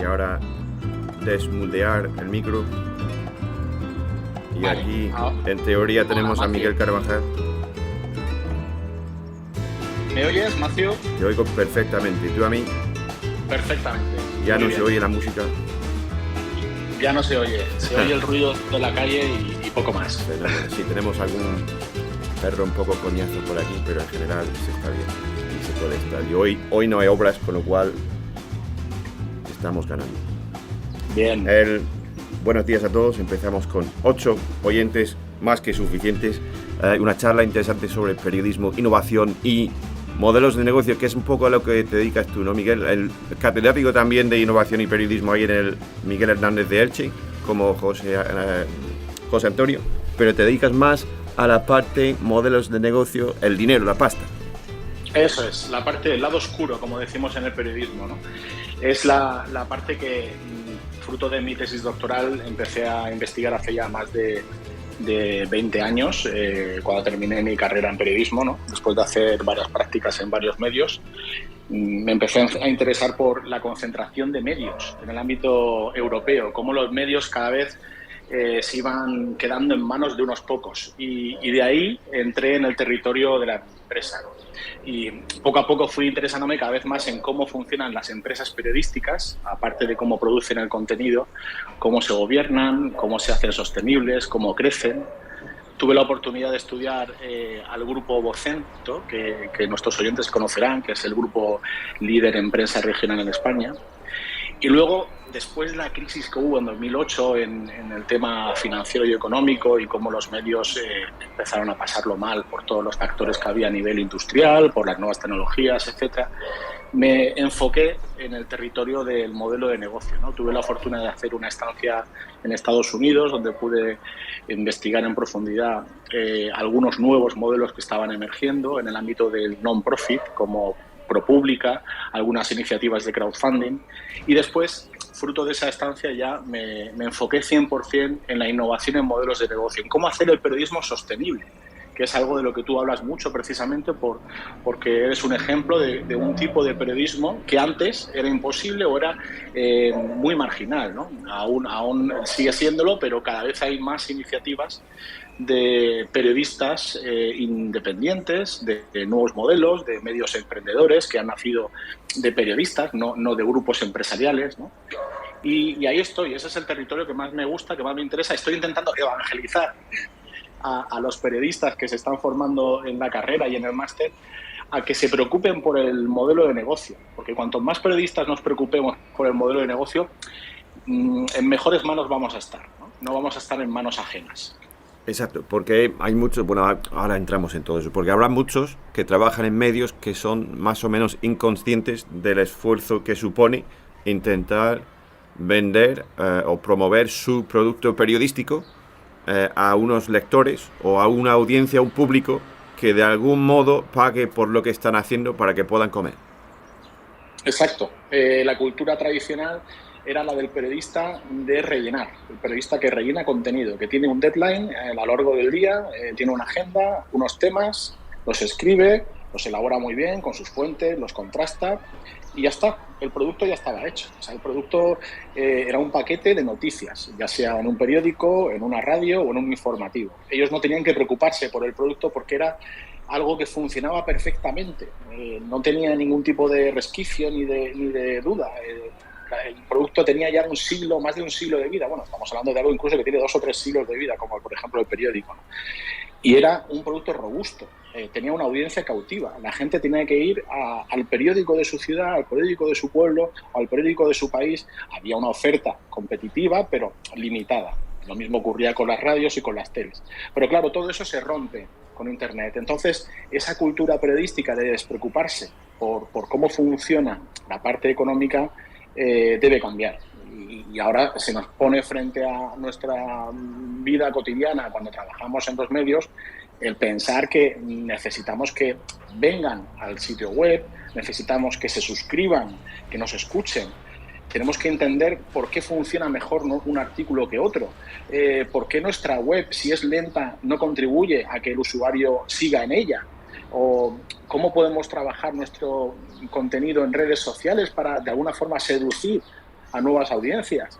Ahora desmutear el micro. Y vale, aquí, en teoría, tenemos a Miguel Carvajal. ¿Me oyes, Macio? Te oigo perfectamente. ¿Y tú a mí? Perfectamente. Ya Muy no bien. se oye la música. Ya no se oye el ruido de la calle y poco más. Pero, sí, tenemos algún perro un poco coñazo por aquí, pero en general se está bien y se puede estar. Y hoy no hay obras, con lo cual estamos ganando. Bien. Buenos días a todos. Empezamos con 8 oyentes, más que suficientes. Una charla interesante sobre periodismo, innovación y modelos de negocio, que es un poco a lo que te dedicas tú, ¿no, Miguel? El catedrático también de innovación y periodismo ahí en el Miguel Hernández de Elche, como José Antonio, pero te dedicas más a la parte modelos de negocio, el dinero, la pasta. Eso es, la parte del lado oscuro, como decimos en el periodismo, ¿no? Es la parte que, fruto de mi tesis doctoral, empecé a investigar hace ya más de 20 años, cuando terminé mi carrera en periodismo, ¿no? Después de hacer varias prácticas en varios medios. Me empecé a interesar por la concentración de medios en el ámbito europeo, cómo los medios cada vez se iban quedando en manos de unos pocos, y de ahí entré en el territorio de la empresa, ¿no? Y poco a poco fui interesándome cada vez más en cómo funcionan las empresas periodísticas, aparte de cómo producen el contenido, cómo se gobiernan, cómo se hacen sostenibles, cómo crecen. Tuve la oportunidad de estudiar al grupo Vocento, que nuestros oyentes conocerán, que es el grupo líder en prensa regional en España. Y luego, después de la crisis que hubo en 2008 en el tema financiero y económico, y cómo los medios empezaron a pasarlo mal por todos los factores que había a nivel industrial, por las nuevas tecnologías, etcétera, me enfoqué en el territorio del modelo de negocio, ¿no? Tuve la fortuna de hacer una estancia en Estados Unidos, donde pude investigar en profundidad algunos nuevos modelos que estaban emergiendo en el ámbito del non-profit, como ProPublica, algunas iniciativas de crowdfunding, y después, fruto de esa estancia, ya me enfoqué 100% en la innovación en modelos de negocio, en cómo hacer el periodismo sostenible, que es algo de lo que tú hablas mucho, precisamente porque eres un ejemplo de un tipo de periodismo que antes era imposible o era muy marginal, ¿no? Aún sigue siéndolo, pero cada vez hay más iniciativas de periodistas independientes, de nuevos modelos, de medios emprendedores que han nacido de periodistas, no de grupos empresariales, ¿no? Y ahí estoy, ese es el territorio que más me gusta, que más me interesa. Estoy intentando evangelizar a los periodistas que se están formando en la carrera y en el máster a que se preocupen por el modelo de negocio, porque cuanto más periodistas nos preocupemos por el modelo de negocio, en mejores manos vamos a estar, ¿no? No vamos a estar en manos ajenas. Exacto, porque hay muchos, bueno, ahora entramos en todo eso, porque habrá muchos que trabajan en medios que son más o menos inconscientes del esfuerzo que supone intentar vender o promover su producto periodístico a unos lectores o a una audiencia, a un público que de algún modo pague por lo que están haciendo para que puedan comer. Exacto. La cultura tradicional era la del periodista de rellenar, el periodista que rellena contenido, que tiene un deadline a lo largo del día, tiene una agenda, unos temas, los escribe, los elabora muy bien con sus fuentes, los contrasta y ya está, el producto ya estaba hecho. O sea, el producto era un paquete de noticias, ya sea en un periódico, en una radio o en un informativo. Ellos no tenían que preocuparse por el producto porque era algo que funcionaba perfectamente, no tenía ningún tipo de resquicio ni de duda. El producto tenía ya más de un siglo de vida. Bueno, estamos hablando de algo incluso que tiene 2 o 3 siglos de vida, como por ejemplo el periódico, ¿no? Y era un producto robusto, tenía una audiencia cautiva. La gente tenía que ir al periódico de su ciudad, al periódico de su pueblo, al periódico de su país. Había una oferta competitiva, pero limitada. Lo mismo ocurría con las radios y con las teles. Pero claro, todo eso se rompe con Internet. Entonces, esa cultura periodística de despreocuparse por cómo funciona la parte económica debe cambiar. Y ahora se nos pone frente a nuestra vida cotidiana cuando trabajamos en los medios el pensar que necesitamos que vengan al sitio web, necesitamos que se suscriban, que nos escuchen. Tenemos que entender por qué funciona mejor un artículo que otro, por qué nuestra web, si es lenta, no contribuye a que el usuario siga en ella. o cómo podemos trabajar nuestro contenido en redes sociales para de alguna forma seducir a nuevas audiencias.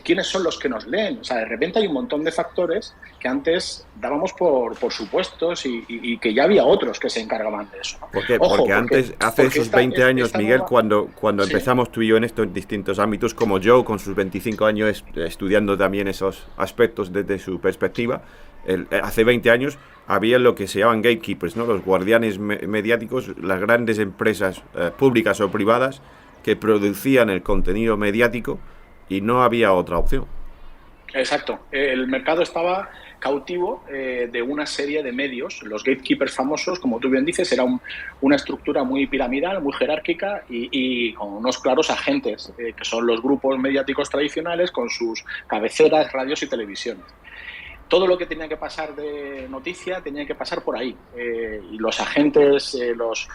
¿Quiénes son los que nos leen? O sea, de repente hay un montón de factores que antes dábamos por supuestos y que ya había otros que se encargaban de eso, ¿no? Porque antes, hace esos 20 años, Miguel, cuando sí, empezamos tú y yo en esto en distintos ámbitos, como Joe con sus 25 años estudiando también esos aspectos desde su perspectiva, hace 20 años había lo que se llaman gatekeepers, ¿no? Los guardianes mediáticos, las grandes empresas públicas o privadas que producían el contenido mediático y no había otra opción. Exacto. El mercado estaba cautivo de una serie de medios. Los gatekeepers famosos, como tú bien dices, era una estructura muy piramidal, muy jerárquica y con unos claros agentes, que son los grupos mediáticos tradicionales con sus cabeceras, radios y televisiones. Todo lo que tenía que pasar de noticia tenía que pasar por ahí. Y los agentes, los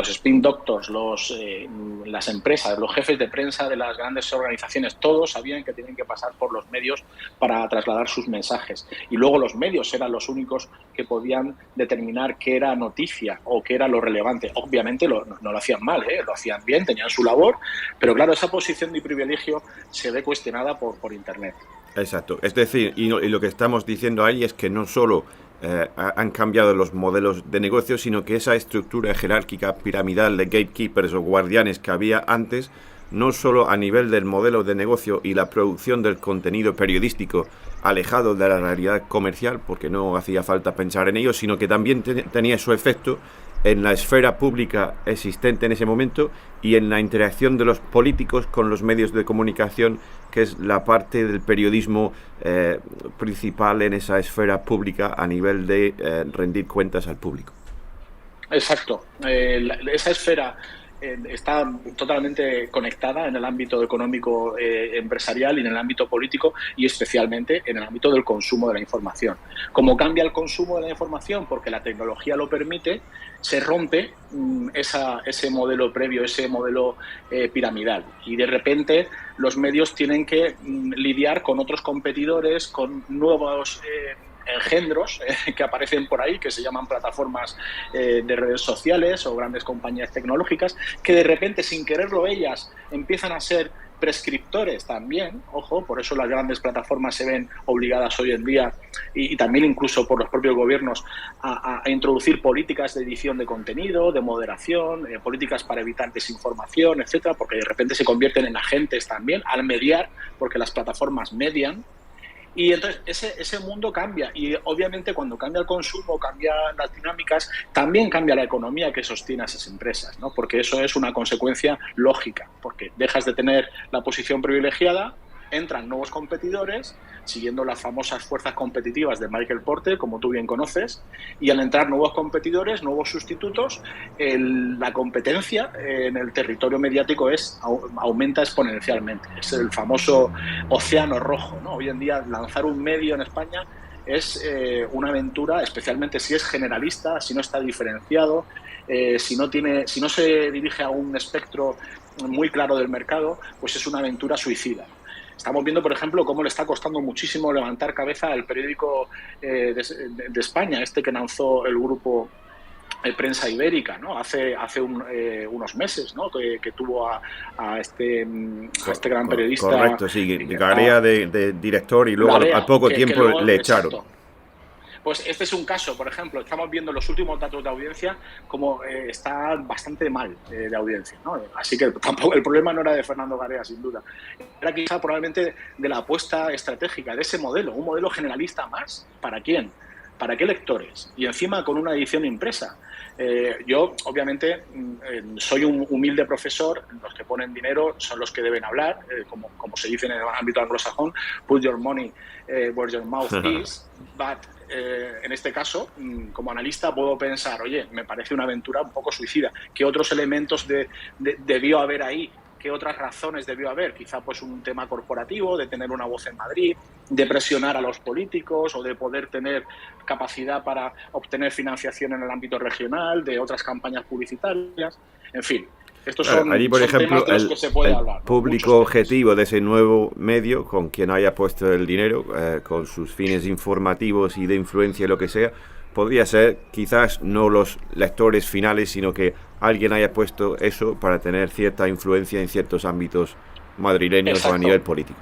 spin doctors, las empresas, los jefes de prensa de las grandes organizaciones, todos sabían que tenían que pasar por los medios para trasladar sus mensajes. Y luego los medios eran los únicos que podían determinar qué era noticia o qué era lo relevante. Obviamente no lo hacían mal, lo hacían bien, tenían su labor, pero claro, esa posición de privilegio se ve cuestionada por Internet. Exacto. Es decir, y lo que estamos diciendo ahí es que no solo han cambiado los modelos de negocio, sino que esa estructura jerárquica piramidal de gatekeepers o guardianes que había antes, no solo a nivel del modelo de negocio y la producción del contenido periodístico alejado de la realidad comercial, porque no hacía falta pensar en ello, sino que también tenía su efecto en la esfera pública existente en ese momento y en la interacción de los políticos con los medios de comunicación, que es la parte del periodismo principal en esa esfera pública a nivel de rendir cuentas al público. Exacto. Esa esfera está totalmente conectada en el ámbito económico empresarial y en el ámbito político y especialmente en el ámbito del consumo de la información. Como cambia el consumo de la información porque la tecnología lo permite, se rompe ese modelo previo, ese modelo piramidal y de repente los medios tienen que lidiar con otros competidores, con nuevos engendros que aparecen por ahí, que se llaman plataformas de redes sociales o grandes compañías tecnológicas, que de repente, sin quererlo ellas, empiezan a ser prescriptores también, ojo, por eso las grandes plataformas se ven obligadas hoy en día y también incluso por los propios gobiernos a introducir políticas de edición de contenido, de moderación, políticas para evitar desinformación, etcétera, porque de repente se convierten en agentes también al mediar, porque las plataformas median. Y entonces ese mundo cambia y obviamente cuando cambia el consumo, cambian las dinámicas, también cambia la economía que sostiene a esas empresas, ¿no? Porque eso es una consecuencia lógica, porque dejas de tener la posición privilegiada, entran nuevos competidores, siguiendo las famosas fuerzas competitivas de Michael Porter, como tú bien conoces, y al entrar nuevos competidores, nuevos sustitutos, la competencia en el territorio mediático aumenta exponencialmente. Es el famoso océano rojo, ¿no? Hoy en día lanzar un medio en España es una aventura, especialmente si es generalista, si no está diferenciado, si no se dirige a un espectro muy claro del mercado, pues es una aventura suicida. Estamos viendo, por ejemplo, cómo le está costando muchísimo levantar cabeza al periódico de España, que lanzó el grupo Prensa Ibérica, ¿no? Hace unos meses, ¿no? Que tuvo a este gran periodista. Correcto, sí, Garea de director y luego Garea, al poco tiempo luego, le echaron. Exacto. Pues este es un caso, por ejemplo, estamos viendo los últimos datos de audiencia como está bastante mal de audiencia, ¿no? Así que tampoco el problema no era de Fernando Garea, sin duda. Era quizá probablemente de la apuesta estratégica de ese modelo, un modelo generalista más. ¿Para quién? ¿Para qué lectores? Y encima con una edición impresa. Yo, obviamente, soy un humilde profesor. Los que ponen dinero son los que deben hablar, como se dice en el ámbito anglosajón, put your money where your mouth is. But en este caso, como analista, puedo pensar, oye, me parece una aventura un poco suicida. ¿Qué otros elementos debió haber ahí? ¿Qué otras razones debió haber? Quizá pues un tema corporativo, de tener una voz en Madrid, de presionar a los políticos o de poder tener capacidad para obtener financiación en el ámbito regional, de otras campañas publicitarias, en fin. Estos son, allí, por ejemplo, temas de los que se puede hablar, ¿no? Público objetivo de ese nuevo medio, con quien haya puesto el dinero, con sus fines informativos y de influencia y lo que sea, podría ser quizás no los lectores finales, sino que alguien haya puesto eso para tener cierta influencia en ciertos ámbitos madrileños. Exacto. O a nivel político.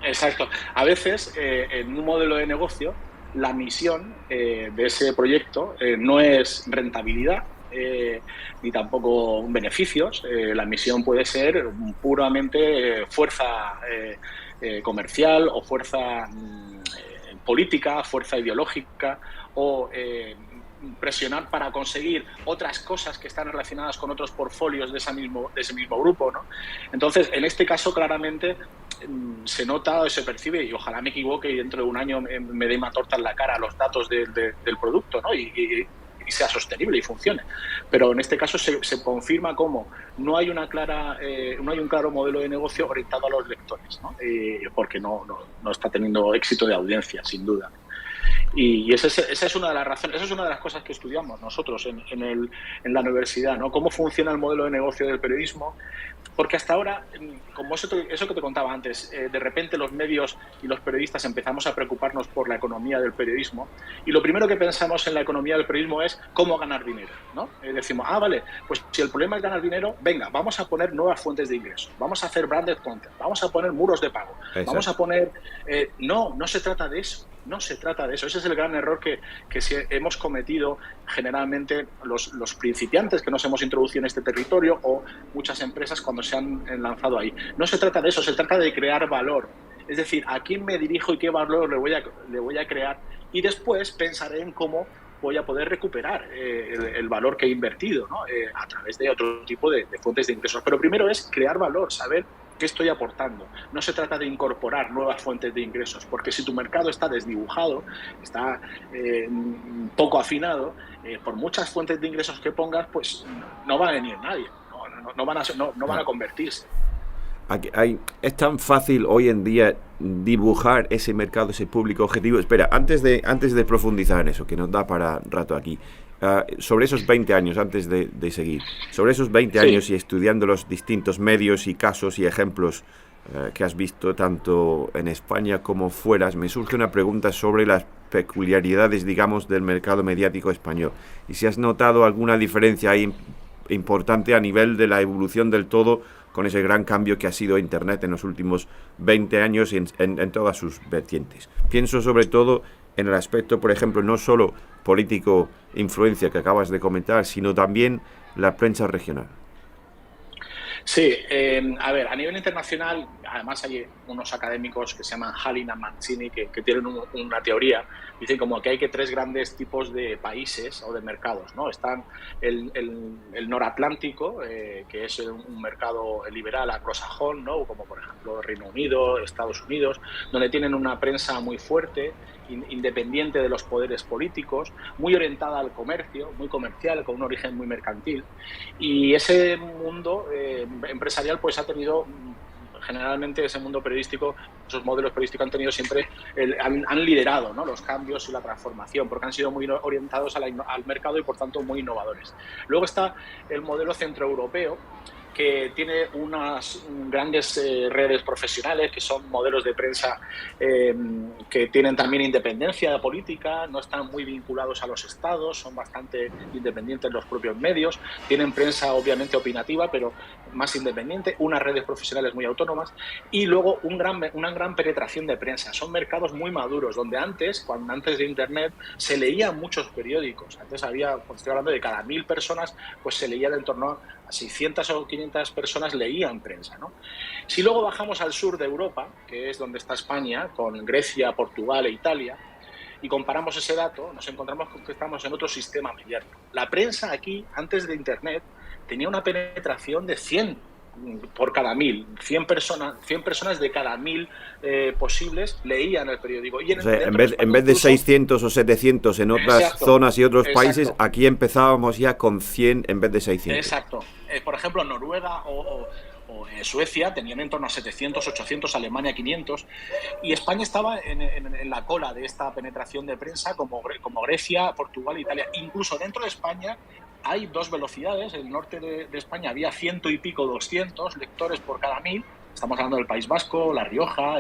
Exacto. A veces, en un modelo de negocio, la misión de ese proyecto no es rentabilidad, ni tampoco beneficios. La misión puede ser puramente fuerza comercial o fuerza política, fuerza ideológica o presionar para conseguir otras cosas que están relacionadas con otros portfolios de ese mismo grupo, ¿no? Entonces, en este caso, claramente se nota o se percibe, y ojalá me equivoque y dentro de un año me dé una torta en la cara a los datos del producto, ¿no? Y sea sostenible y funcione. Pero en este caso se confirma cómo no hay un claro modelo de negocio orientado a los lectores, ¿no? Porque no está teniendo éxito de audiencia, sin duda. Y esa es una de las razones, esa es una de las cosas que estudiamos nosotros en la universidad, ¿no? Cómo funciona el modelo de negocio del periodismo. Porque hasta ahora, como eso que te contaba antes, de repente los medios y los periodistas empezamos a preocuparnos por la economía del periodismo y lo primero que pensamos en la economía del periodismo es cómo ganar dinero, ¿no? Decimos, vale, pues si el problema es ganar dinero, venga, vamos a poner nuevas fuentes de ingresos, vamos a hacer branded content, vamos a poner muros de pago, exacto, vamos a poner... No se trata de eso. No se trata de eso. Ese es el gran error que hemos cometido generalmente los principiantes que nos hemos introducido en este territorio o muchas empresas cuando se han lanzado ahí. No se trata de eso, se trata de crear valor. Es decir, a quién me dirijo y qué valor le voy a crear y después pensaré en cómo voy a poder recuperar el valor que he invertido, ¿no? A través de otro tipo de fuentes de ingresos. Pero primero es crear valor, saber qué estoy aportando. No se trata de incorporar nuevas fuentes de ingresos, porque si tu mercado está desdibujado, está poco afinado, por muchas fuentes de ingresos que pongas, pues no va a venir nadie, no van a convertirse. Es tan fácil hoy en día dibujar ese mercado, ese público objetivo. Espera, antes de profundizar en eso, que nos da para rato aquí, sobre esos 20 años, antes de seguir, sobre esos 20 años y estudiando los distintos medios y casos y ejemplos que has visto tanto en España como fuera, me surge una pregunta sobre las peculiaridades, digamos, del mercado mediático español. Y si has notado alguna diferencia ahí importante a nivel de la evolución del todo con ese gran cambio que ha sido Internet en los últimos 20 años en todas sus vertientes. Pienso sobre todo en el aspecto, por ejemplo, no solo político, influencia que acabas de comentar, sino también la prensa regional. Sí, a ver, a nivel internacional, además hay unos académicos que se llaman Hallin y Mancini que tienen una teoría, dicen como que hay tres grandes tipos de países o de mercados, ¿no? Están el noratlántico, que es un mercado liberal anglosajón, ¿no? Como por ejemplo Reino Unido, Estados Unidos, donde tienen una prensa muy fuerte, independiente de los poderes políticos, muy orientada al comercio, muy comercial, con un origen muy mercantil. Y ese mundo empresarial pues ha tenido, generalmente ese mundo periodístico, esos modelos periodísticos han tenido siempre, han liderado, ¿no?, los cambios y la transformación, porque han sido muy orientados al mercado y por tanto muy innovadores. Luego está el modelo centroeuropeo, que tiene unas grandes redes profesionales, que son modelos de prensa que tienen también independencia política, no están muy vinculados a los estados, son bastante independientes los propios medios, tienen prensa obviamente opinativa, pero más independiente, unas redes profesionales muy autónomas y luego una gran penetración de prensa. Son mercados muy maduros, donde antes de Internet se leían muchos periódicos. Antes había, pues estoy hablando de cada 1000 personas, pues se leían en torno a 600 o 500 personas leían prensa, ¿no? Si luego bajamos al sur de Europa, que es donde está España, con Grecia, Portugal e Italia, y comparamos ese dato, nos encontramos con que estamos en otro sistema mediático. La prensa aquí, antes de Internet, tenía una penetración de 100 por cada 1000, 100 personas de cada 1000 posibles leían el periódico. Y en vez de 600 o 700 en otras zonas y otros países, aquí empezábamos ya con 100 en vez de 600. Exacto. Por ejemplo, Noruega o Suecia tenían en torno a 700, 800, Alemania 500, y España estaba en la cola de esta penetración de prensa, como Grecia, Portugal e Italia. Incluso dentro de España hay dos velocidades. En el norte de España había 100 y pico, 200 lectores por cada 1000, Estamos hablando del País Vasco, La Rioja,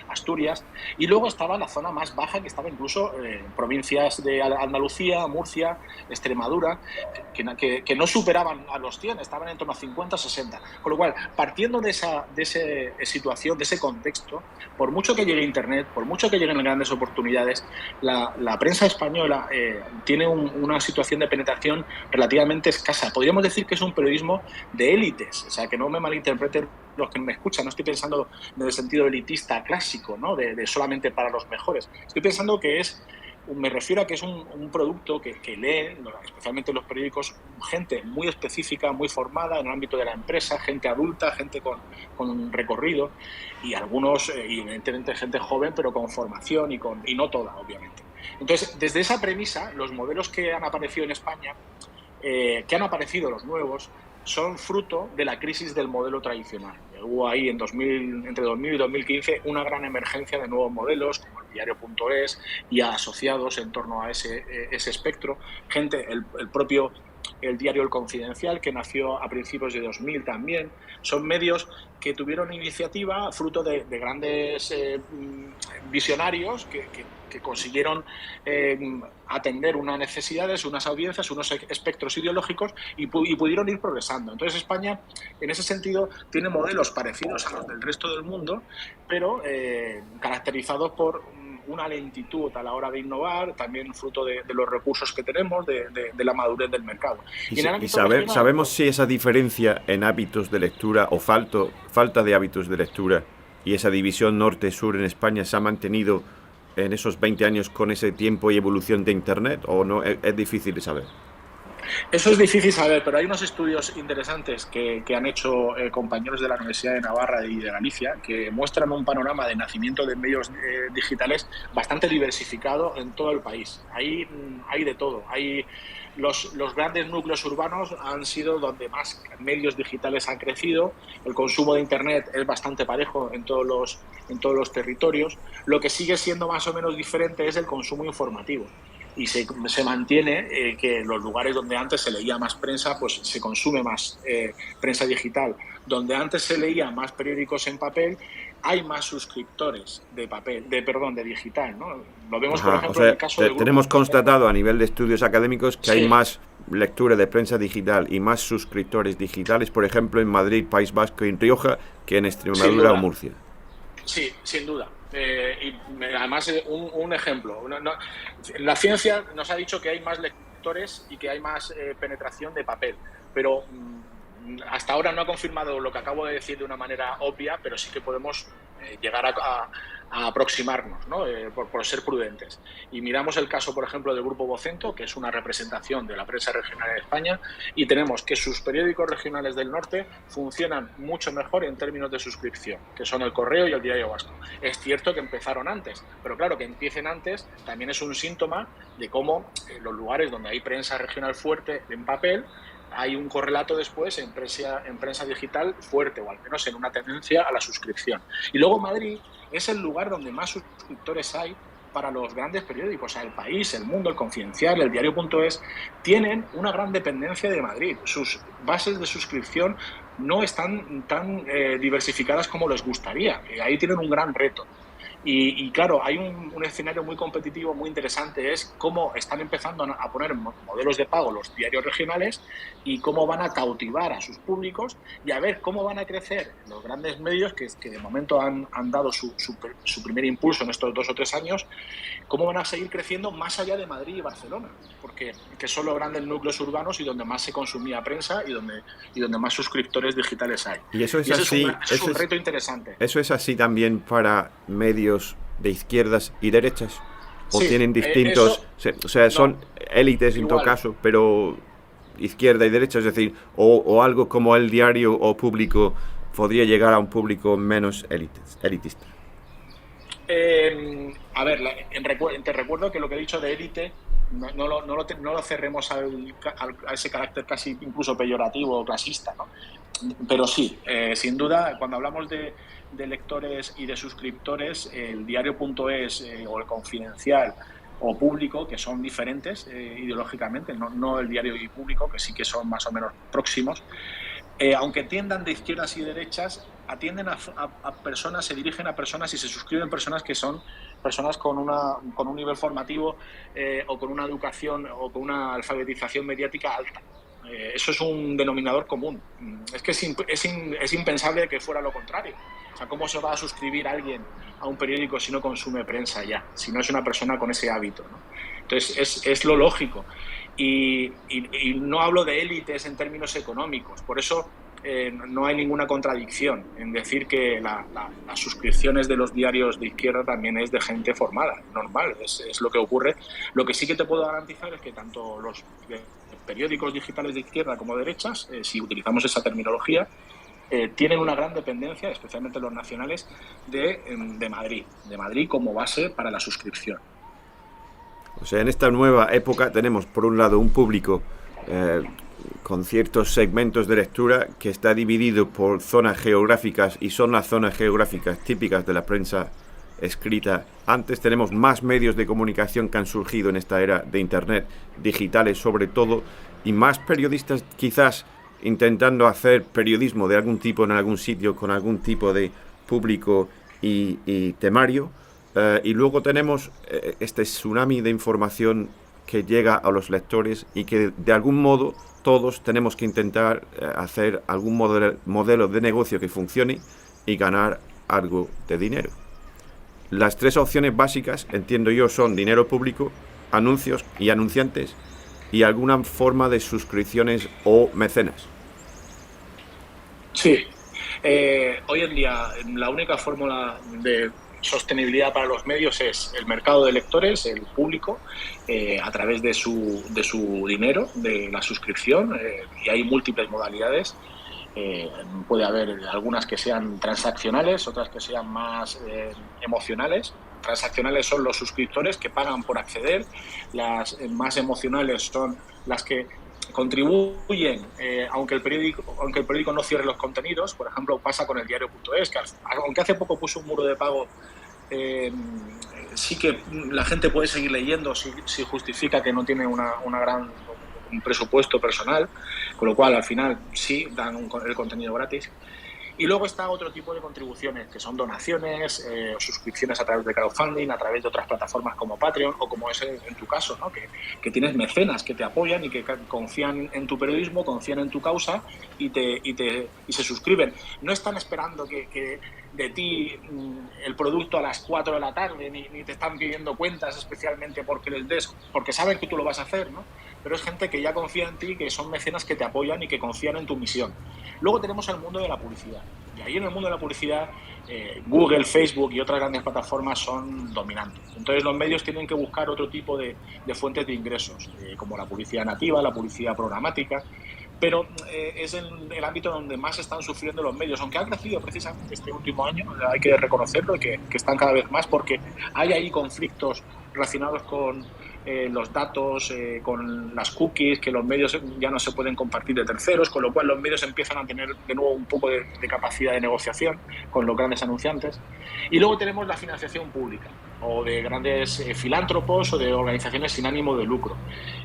Asturias, y luego estaba la zona más baja, que estaba incluso provincias de Andalucía, Murcia, Extremadura, que no superaban a los 100, estaban en torno a 50, 60. Con lo cual, partiendo de esa situación, de ese contexto, por mucho que llegue Internet, por mucho que lleguen grandes oportunidades, la prensa española tiene una situación de penetración relativamente escasa. Podríamos decir que es un periodismo de élites, o sea, que no me malinterpreten los que me escuchan, no estoy pensando en el sentido elitista clásico, ¿no? de solamente para los mejores. Estoy pensando que me refiero a que es un producto que lee, especialmente los periódicos, gente muy específica, muy formada en el ámbito de la empresa, gente adulta, gente con recorrido, y algunos, evidentemente, gente joven, pero con formación y no toda, obviamente. Entonces, desde esa premisa, los modelos que han aparecido en España, que han aparecido los nuevos, son fruto de la crisis del modelo tradicional. Hubo ahí entre 2000 y 2015 una gran emergencia de nuevos modelos, como el diario.es y asociados en torno a ese espectro. El diario El Confidencial, que nació a principios de 2000 también. Son medios que tuvieron iniciativa fruto de grandes visionarios que consiguieron atender unas necesidades, unas audiencias, unos espectros ideológicos y pudieron ir progresando. Entonces España, en ese sentido, tiene modelos parecidos a los del resto del mundo, pero caracterizados por una lentitud a la hora de innovar, también fruto de los recursos que tenemos, de la madurez del mercado. ¿Sabemos si esa diferencia en hábitos de lectura o falta de hábitos de lectura y esa división norte-sur en España se ha mantenido en esos 20 años con ese tiempo y evolución de Internet, o no? Es difícil de saber. Eso es difícil saber, pero hay unos estudios interesantes que han hecho compañeros de la Universidad de Navarra y de Galicia que muestran un panorama de nacimiento de medios digitales bastante diversificado en todo el país. Hay de todo. Los grandes núcleos urbanos han sido donde más medios digitales han crecido. El consumo de Internet es bastante parejo en todos los territorios. Lo que sigue siendo más o menos diferente es el consumo informativo. Y se mantiene que los lugares donde antes se leía más prensa, pues se consume más prensa digital. Donde antes se leía más periódicos en papel, hay más suscriptores de digital, ¿no? Lo vemos, por ejemplo, en el caso del grupo. Tenemos constatado a nivel de estudios académicos que hay más lectura de prensa digital y más suscriptores digitales, por ejemplo, en Madrid, País Vasco y en Rioja, que en Extremadura o Murcia. Sí, sin duda. Y además, un ejemplo. La ciencia nos ha dicho que hay más lectores y que hay más penetración de papel, pero hasta ahora no ha confirmado lo que acabo de decir de una manera obvia, pero sí que podemos llegar a aproximarnos, ¿no? Por ser prudentes. Y miramos el caso, por ejemplo, del Grupo Vocento, que es una representación de la prensa regional de España, y tenemos que sus periódicos regionales del norte funcionan mucho mejor en términos de suscripción, que son El Correo y El Diario Vasco. Es cierto que empezaron antes, pero claro, que empiecen antes también es un síntoma de cómo los lugares donde hay prensa regional fuerte en papel, hay un correlato después en prensa digital fuerte, o al menos en una tendencia a la suscripción. Y luego Madrid es el lugar donde más suscriptores hay para los grandes periódicos. O sea, El País, El Mundo, El Confidencial, El Diario.es, tienen una gran dependencia de Madrid. Sus bases de suscripción no están tan diversificadas como les gustaría. Ahí tienen un gran reto. Y claro, hay un escenario muy competitivo, muy interesante, es cómo están empezando a poner modelos de pago los diarios regionales y cómo van a cautivar a sus públicos y a ver cómo van a crecer los grandes medios que de momento han dado su primer impulso en estos 2 o 3 años, cómo van a seguir creciendo más allá de Madrid y Barcelona, porque que son los grandes núcleos urbanos y donde más se consumía prensa y donde más suscriptores digitales hay. Y eso es así. Es un reto interesante. ¿Eso es así también para medios de izquierdas y derechas? ¿O sí, tienen distintos? O sea, son élites en todo caso, pero izquierda y derecha, es decir, o algo como El Diario o Público podría llegar a un público menos elitista. A ver, te recuerdo que lo que he dicho de élite no lo cerremos a ese carácter casi incluso peyorativo o clasista, ¿no? Pero sí, sin duda, cuando hablamos de lectores y de suscriptores, el diario.es o El Confidencial o Público, que son diferentes ideológicamente, no el Diario y Público, que sí que son más o menos próximos, aunque tiendan de izquierdas y derechas, atienden a personas, se dirigen a personas y se suscriben personas que son personas con un nivel formativo o con una educación o con una alfabetización mediática alta. Eso es un denominador común. Es que es impensable que fuera lo contrario. O sea, ¿cómo se va a suscribir alguien a un periódico si no consume prensa ya? Si no es una persona con ese hábito, ¿no? Entonces, es lo lógico. Y no hablo de élites en términos económicos. Por eso no hay ninguna contradicción en decir que las suscripciones de los diarios de izquierda también es de gente formada, normal, es lo que ocurre. Lo que sí que te puedo garantizar es que tanto los periódicos digitales de izquierda como derechas, si utilizamos esa terminología, tienen una gran dependencia, especialmente los nacionales, de Madrid como base para la suscripción. O sea, en esta nueva época tenemos, por un lado, un público con ciertos segmentos de lectura que está dividido por zonas geográficas, y son las zonas geográficas típicas de la prensa escrita. Antes tenemos más medios de comunicación que han surgido en esta era de Internet, digitales sobre todo, y más periodistas quizás intentando hacer periodismo de algún tipo en algún sitio con algún tipo de público y temario. Y luego tenemos este tsunami de información que llega a los lectores y que de algún modo todos tenemos que intentar hacer algún modelo de negocio que funcione y ganar algo de dinero. Las tres opciones básicas, entiendo yo, son dinero público, anuncios y anunciantes, y alguna forma de suscripciones o mecenas. Sí. Hoy en día la única fórmula de sostenibilidad para los medios es el mercado de lectores, el público, a través de su dinero, de la suscripción, y hay múltiples modalidades. Puede haber algunas que sean transaccionales, otras que sean más emocionales. Transaccionales son los suscriptores que pagan por acceder, las más emocionales son las que contribuyen, aunque el periódico no cierre los contenidos. Por ejemplo, pasa con el diario.es, que aunque hace poco puso un muro de pago, sí que la gente puede seguir leyendo si justifica que no tiene un presupuesto personal, con lo cual al final sí dan el contenido gratis. Y luego está otro tipo de contribuciones, que son donaciones, suscripciones a través de crowdfunding, a través de otras plataformas como Patreon, o como es en tu caso, ¿no? Que tienes mecenas que te apoyan y que confían en tu periodismo, confían en tu causa y se suscriben. No están esperando que de ti el producto a las 4 de la tarde, ni te están pidiendo cuentas especialmente porque les des, porque saben que tú lo vas a hacer, ¿no? Pero es gente que ya confía en ti, que son mecenas que te apoyan y que confían en tu misión. Luego tenemos el mundo de la publicidad. Y ahí en el mundo de la publicidad, Google, Facebook y otras grandes plataformas son dominantes. Entonces los medios tienen que buscar otro tipo de fuentes de ingresos, como la publicidad nativa, la publicidad programática, pero es el ámbito donde más están sufriendo los medios, aunque ha crecido precisamente este último año, hay que reconocerlo, que están cada vez más, porque hay ahí conflictos relacionados con los datos, con las cookies, que los medios ya no se pueden compartir de terceros, con lo cual los medios empiezan a tener de nuevo un poco de capacidad de negociación con los grandes anunciantes. Y luego tenemos la financiación pública, o de grandes filántropos o de organizaciones sin ánimo de lucro,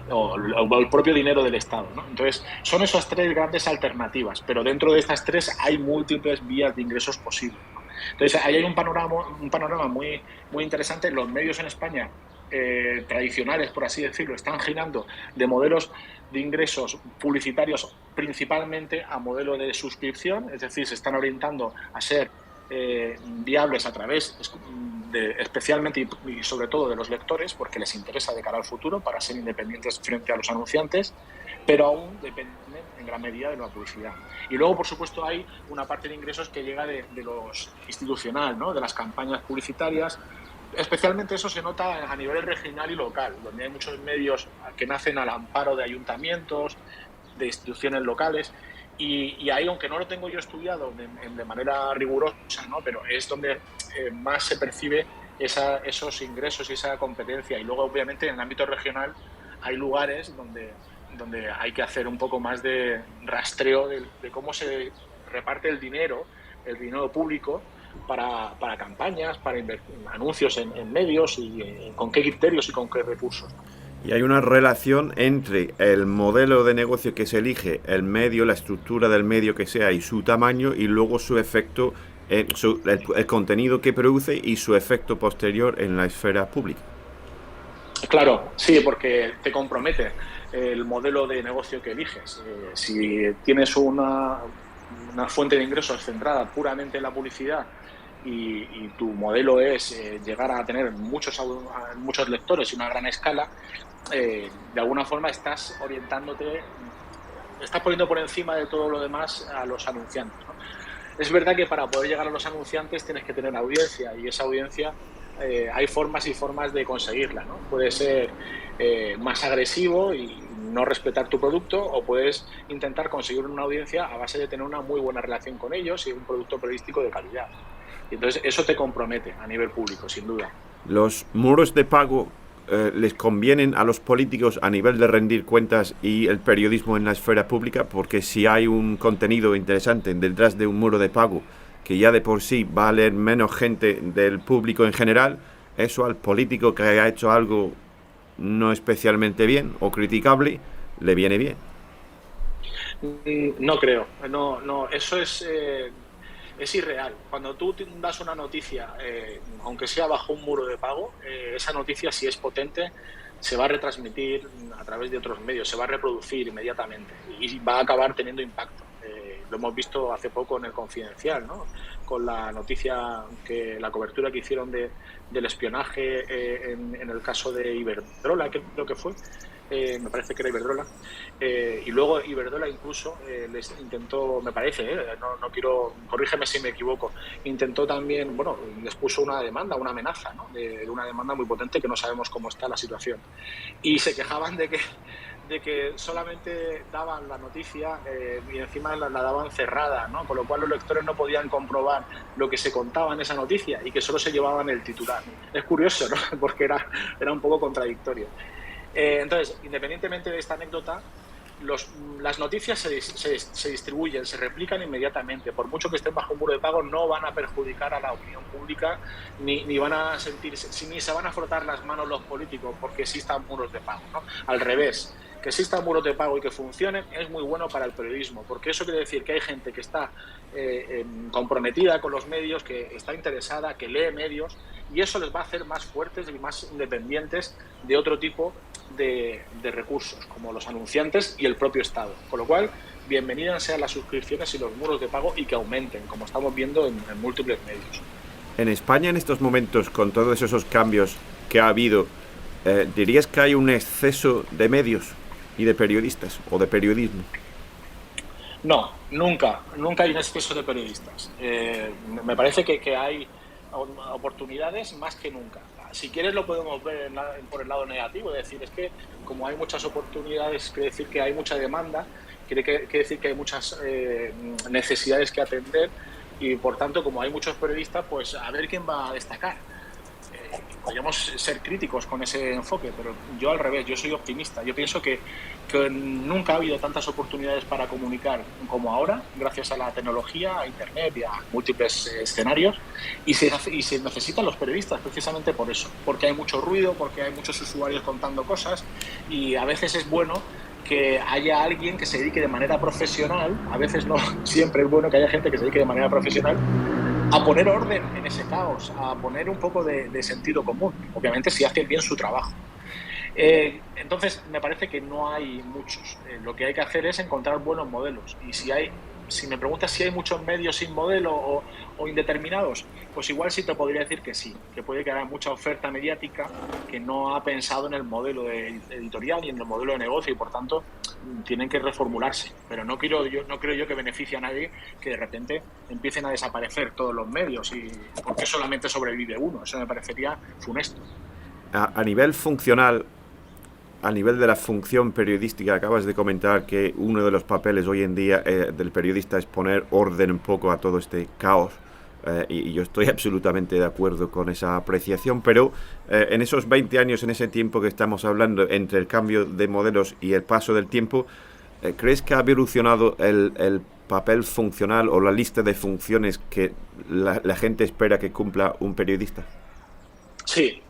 o el propio dinero del Estado, ¿no? Entonces, son esas tres grandes alternativas, pero dentro de estas tres hay múltiples vías de ingresos posibles, ¿no? Entonces, ahí hay un panorama muy, muy interesante. Los medios en España tradicionales, por así decirlo, están girando de modelos de ingresos publicitarios principalmente a modelo de suscripción, es decir, se están orientando a ser viables a través especialmente y sobre todo de los lectores, porque les interesa de cara al futuro para ser independientes frente a los anunciantes, pero aún dependen en gran medida de la publicidad. Y luego, por supuesto, hay una parte de ingresos que llega de los institucional, ¿no? De las campañas publicitarias. Especialmente eso se nota a nivel regional y local, donde hay muchos medios que nacen al amparo de ayuntamientos, de instituciones locales, y ahí, aunque no lo tengo yo estudiado de manera rigurosa, ¿no? Pero es donde más se percibe esos ingresos y esa competencia. Y luego, obviamente, en el ámbito regional hay lugares donde hay que hacer un poco más de rastreo de cómo se reparte el dinero público, para campañas, para anuncios en medios, y con qué criterios y con qué recursos. Y hay una relación entre el modelo de negocio que se elige, el medio, la estructura del medio que sea y su tamaño, y luego su efecto, el contenido que produce y su efecto posterior en la esfera pública. Claro, sí, porque te compromete el modelo de negocio que eliges. Si tienes una fuente de ingresos centrada puramente en la publicidad y tu modelo es llegar a tener muchos lectores y una gran escala, de alguna forma estás orientándote, estás poniendo por encima de todo lo demás a los anunciantes, ¿no? Es verdad que para poder llegar a los anunciantes tienes que tener audiencia, y esa audiencia hay formas y formas de conseguirla, ¿no? Puede ser más agresivo y no respetar tu producto, o puedes intentar conseguir una audiencia a base de tener una muy buena relación con ellos y un producto periodístico de calidad. Y entonces eso te compromete a nivel público, sin duda. Los muros de pago les convienen a los políticos a nivel de rendir cuentas y el periodismo en la esfera pública, porque si hay un contenido interesante detrás de un muro de pago que ya de por sí va a leer menos gente del público en general, eso al político que haya hecho algo no especialmente bien o criticable le viene bien. No creo, no, eso es irreal. Cuando tú das una noticia, aunque sea bajo un muro de pago, esa noticia, si es potente, se va a retransmitir a través de otros medios, se va a reproducir inmediatamente y va a acabar teniendo impacto. Lo hemos visto hace poco en El Confidencial, ¿no? Con la noticia, la cobertura que hicieron del espionaje en el caso de Iberdrola, creo que fue. Me parece que era Iberdrola, y luego Iberdrola incluso les intentó, me parece, no quiero, corrígeme si me equivoco, intentó también, bueno, les puso una demanda, una amenaza, ¿no? De una demanda muy potente, que no sabemos cómo está la situación, y se quejaban de que solamente daban la noticia y encima la daban cerrada, ¿no? Con lo cual los lectores no podían comprobar lo que se contaba en esa noticia y que solo se llevaban el titular. Es curioso, ¿no? Porque era un poco contradictorio. Entonces, independientemente de esta anécdota, las noticias se distribuyen, se replican inmediatamente. Por mucho que estén bajo un muro de pago, no van a perjudicar a la opinión pública, ni van a sentirse, ni se van a frotar las manos los políticos porque existan muros de pago, ¿no? Al revés, que existan muros de pago y que funcionen es muy bueno para el periodismo, porque eso quiere decir que hay gente que está comprometida con los medios, que está interesada, que lee medios, y eso les va a hacer más fuertes y más independientes de otro tipo de recursos, como los anunciantes y el propio Estado. Con lo cual, bienvenidas sean las suscripciones y los muros de pago, y que aumenten, como estamos viendo en múltiples medios. En España, en estos momentos, con todos esos cambios que ha habido, ¿dirías que hay un exceso de medios y de periodistas o de periodismo? No, nunca hay un exceso de periodistas. Me parece que hay oportunidades más que nunca. Si quieres lo podemos ver por el lado negativo, es decir, es que como hay muchas oportunidades, quiere decir que hay mucha demanda, quiere decir que hay muchas necesidades que atender, y por tanto, como hay muchos periodistas, pues a ver quién va a destacar. Podríamos ser críticos con ese enfoque, pero yo al revés, yo soy optimista. Yo pienso que nunca ha habido tantas oportunidades para comunicar como ahora, gracias a la tecnología, a Internet y a múltiples escenarios, y se necesitan los periodistas precisamente por eso, porque hay mucho ruido, porque hay muchos usuarios contando cosas, y a veces es bueno que haya alguien que se dedique de manera profesional, a veces no, siempre es bueno que haya gente que se dedique de manera profesional a poner orden en ese caos, a poner un poco de sentido común, obviamente si hacen bien su trabajo. Entonces, me parece que no hay muchos. Lo que hay que hacer es encontrar buenos modelos. Y si me preguntas si hay muchos medios sin modelo o indeterminados, pues igual sí te podría decir que sí, que puede que haya mucha oferta mediática que no ha pensado en el modelo editorial y en el modelo de negocio, y por tanto tienen que reformularse. Pero no creo yo que beneficie a nadie que de repente empiecen a desaparecer todos los medios, y porque solamente sobrevive uno. Eso me parecería funesto. A nivel funcional, a nivel de la función periodística, acabas de comentar que uno de los papeles hoy en día del periodista es poner orden un poco a todo este caos, y yo estoy absolutamente de acuerdo con esa apreciación, pero en esos 20 años, en ese tiempo que estamos hablando, entre el cambio de modelos y el paso del tiempo, ¿crees que ha evolucionado el papel funcional o la lista de funciones que la gente espera que cumpla un periodista? Sí.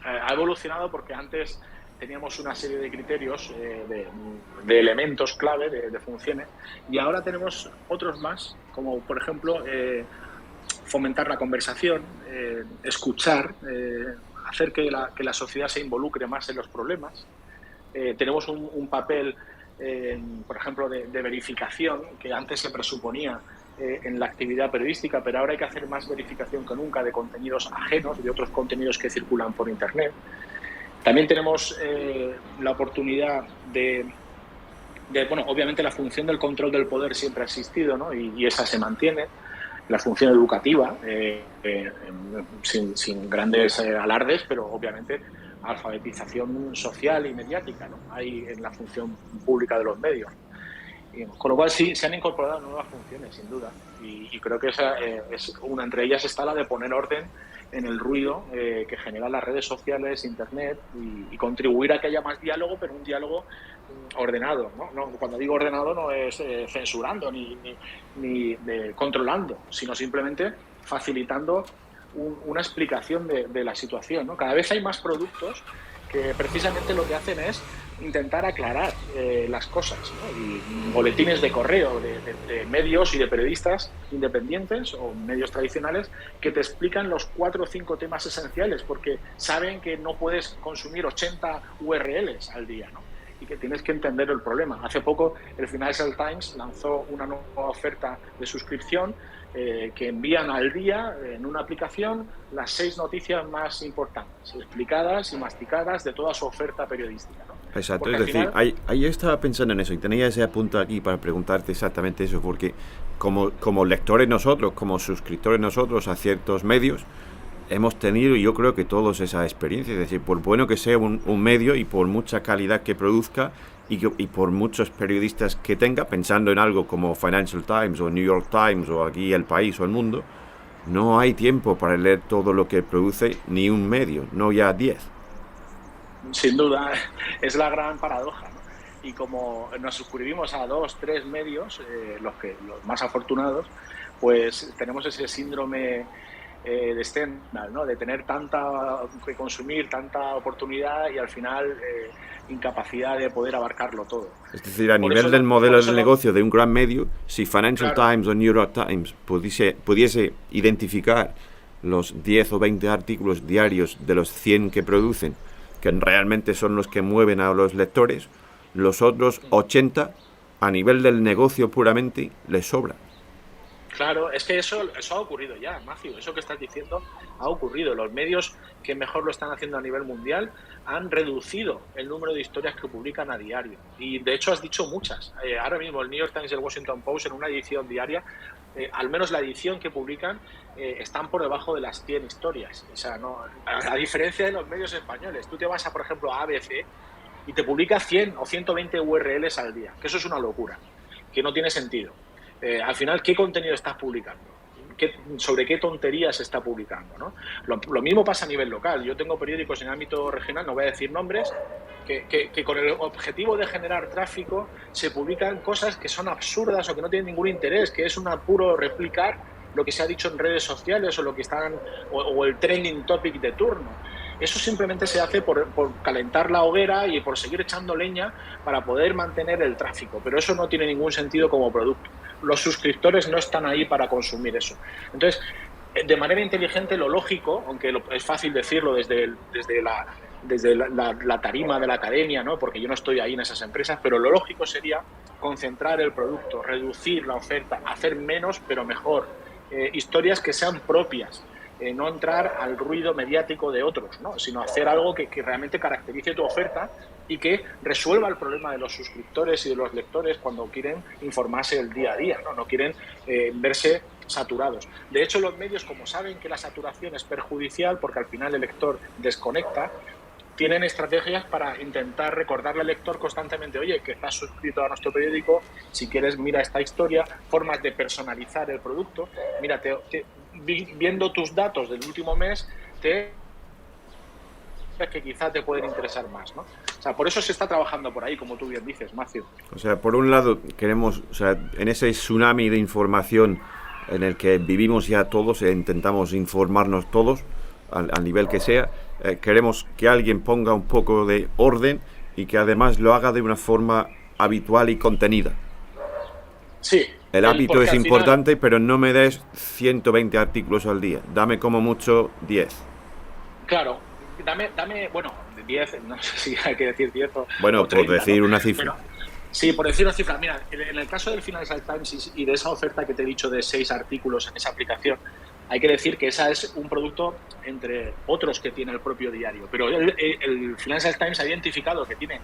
Ha evolucionado porque antes teníamos una serie de criterios, de elementos clave, de funciones, y ahora tenemos otros más, como por ejemplo fomentar la conversación, escuchar, hacer que la sociedad se involucre más en los problemas. Tenemos un papel, por ejemplo, de verificación, que antes se presuponía en la actividad periodística, pero ahora hay que hacer más verificación que nunca de contenidos ajenos, de otros contenidos que circulan por Internet. También tenemos la oportunidad bueno, obviamente la función del control del poder siempre ha existido, ¿no? Y esa se mantiene. La función educativa, sin grandes alardes, pero obviamente alfabetización social y mediática, ¿no? Hay en la función pública de los medios. Con lo cual sí, se han incorporado nuevas funciones, sin duda. Y creo que esa es una entre ellas está la de poner orden en el ruido que generan las redes sociales, Internet, y contribuir a que haya más diálogo, pero un diálogo ordenado, ¿no? Cuando digo ordenado no es censurando ni controlando, sino simplemente facilitando una explicación de la situación, ¿no? Cada vez hay más productos que precisamente lo que hacen es intentar aclarar las cosas, ¿no? Y boletines de correo de medios y de periodistas independientes o medios tradicionales que te explican los 4 o 5 temas esenciales, porque saben que no puedes consumir 80 URLs al día, ¿no? Y que tienes que entender el problema. Hace poco el Financial Times lanzó una nueva oferta de suscripción que envían al día en una aplicación las 6 noticias más importantes, explicadas y masticadas de toda su oferta periodística, ¿no? Exacto, Porque es decir, ahí estaba pensando en eso y tenía ese apunte aquí para preguntarte exactamente eso, porque como lectores nosotros, como suscriptores nosotros a ciertos medios, hemos tenido, yo creo que todos, esa experiencia. Es decir, por bueno que sea un medio y por mucha calidad que produzca y por muchos periodistas que tenga, pensando en algo como Financial Times o New York Times o aquí El País o El Mundo, no hay tiempo para leer todo lo que produce ni un medio, no ya 10. Sin duda, es la gran paradoja, ¿no? Y como nos suscribimos a 2, 3 medios, los más afortunados, pues tenemos ese síndrome de Stendhal, ¿no? De tener que consumir tanta oportunidad y al final incapacidad de poder abarcarlo todo. Es decir, a nivel del modelo de negocio de un gran medio, si Financial Times o New York Times pudiese identificar los 10 o 20 artículos diarios de los 100 que producen, que realmente son los que mueven a los lectores, los otros 80, a nivel del negocio puramente, les sobra. Claro, es que eso ha ocurrido ya, Matthew. Eso que estás diciendo ha ocurrido. Los medios que mejor lo están haciendo a nivel mundial han reducido el número de historias que publican a diario. Y de hecho has dicho muchas. Ahora mismo el New York Times y el Washington Post en una edición diaria, al menos la edición que publican, están por debajo de las 100 historias. O sea, no, a diferencia de los medios españoles. Tú te vas, por ejemplo, a ABC y te publica 100 o 120 URLs al día. Que eso es una locura, que no tiene sentido. Al final, ¿qué contenido estás publicando? ¿Sobre qué tonterías se está publicando, ¿no? Lo mismo pasa a nivel local. Yo tengo periódicos en ámbito regional, no voy a decir nombres, que con el objetivo de generar tráfico se publican cosas que son absurdas o que no tienen ningún interés, que es un puro replicar lo que se ha dicho en redes sociales o lo que están o el trending topic de turno. Eso simplemente se hace por calentar la hoguera y por seguir echando leña para poder mantener el tráfico, pero eso no tiene ningún sentido como producto. Los suscriptores no están ahí para consumir eso. Entonces, de manera inteligente, lo lógico, aunque es fácil decirlo desde la tarima de la academia, ¿no? Porque yo no estoy ahí en esas empresas, pero lo lógico sería concentrar el producto, reducir la oferta, hacer menos pero mejor, historias que sean propias, no entrar al ruido mediático de otros, ¿no? Sino hacer algo que realmente caracterice tu oferta y que resuelva el problema de los suscriptores y de los lectores cuando quieren informarse el día a día, no quieren verse saturados. De hecho, los medios, como saben que la saturación es perjudicial porque al final el lector desconecta, tienen estrategias para intentar recordarle al lector constantemente, oye, que estás suscrito a nuestro periódico, si quieres mira esta historia, formas de personalizar el producto. Mira, viendo tus datos del último mes, que quizás te pueden interesar más, ¿no? O sea, por eso se está trabajando por ahí, como tú bien dices, Matthew. O sea, por un lado queremos, o sea, en ese tsunami de información en el que vivimos ya todos e intentamos informarnos todos al nivel que sea, queremos que alguien ponga un poco de orden y que además lo haga de una forma habitual y contenida. Sí. El hábito es importante, pero no me des 120 artículos al día. Dame como mucho 10. Claro, dame, bueno, 10, no sé si hay que decir 10 o... Bueno, o 30, por decir, ¿no?, una cifra. Pero, sí, por decir una cifra. Mira, en el caso del Financial Times y de esa oferta que te he dicho de 6 artículos en esa aplicación, hay que decir que esa es un producto entre otros que tiene el propio diario. Pero el Financial Times ha identificado que tiene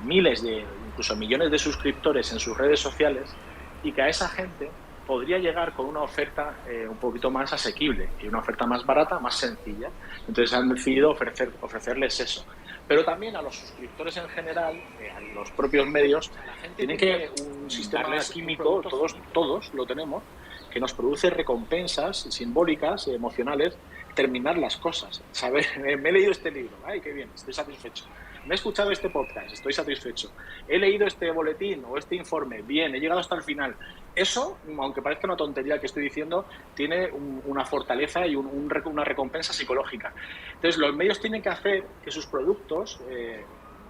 miles incluso millones de suscriptores en sus redes sociales, y que a esa gente podría llegar con una oferta un poquito más asequible y una oferta más barata, más sencilla. Entonces han decidido ofrecerles eso. Pero también a los suscriptores en general, a los propios medios, la gente tiene que un sistema químico, todos lo tenemos, que nos produce recompensas simbólicas, emocionales, terminar las cosas. ¿Sabes? Me he leído este libro, ¡ay, qué bien! Estoy satisfecho. Me he escuchado este podcast, estoy satisfecho. He leído este boletín o este informe, bien, he llegado hasta el final. Eso, aunque parezca una tontería que estoy diciendo, tiene una fortaleza y una recompensa psicológica. Entonces, los medios tienen que hacer que sus productos,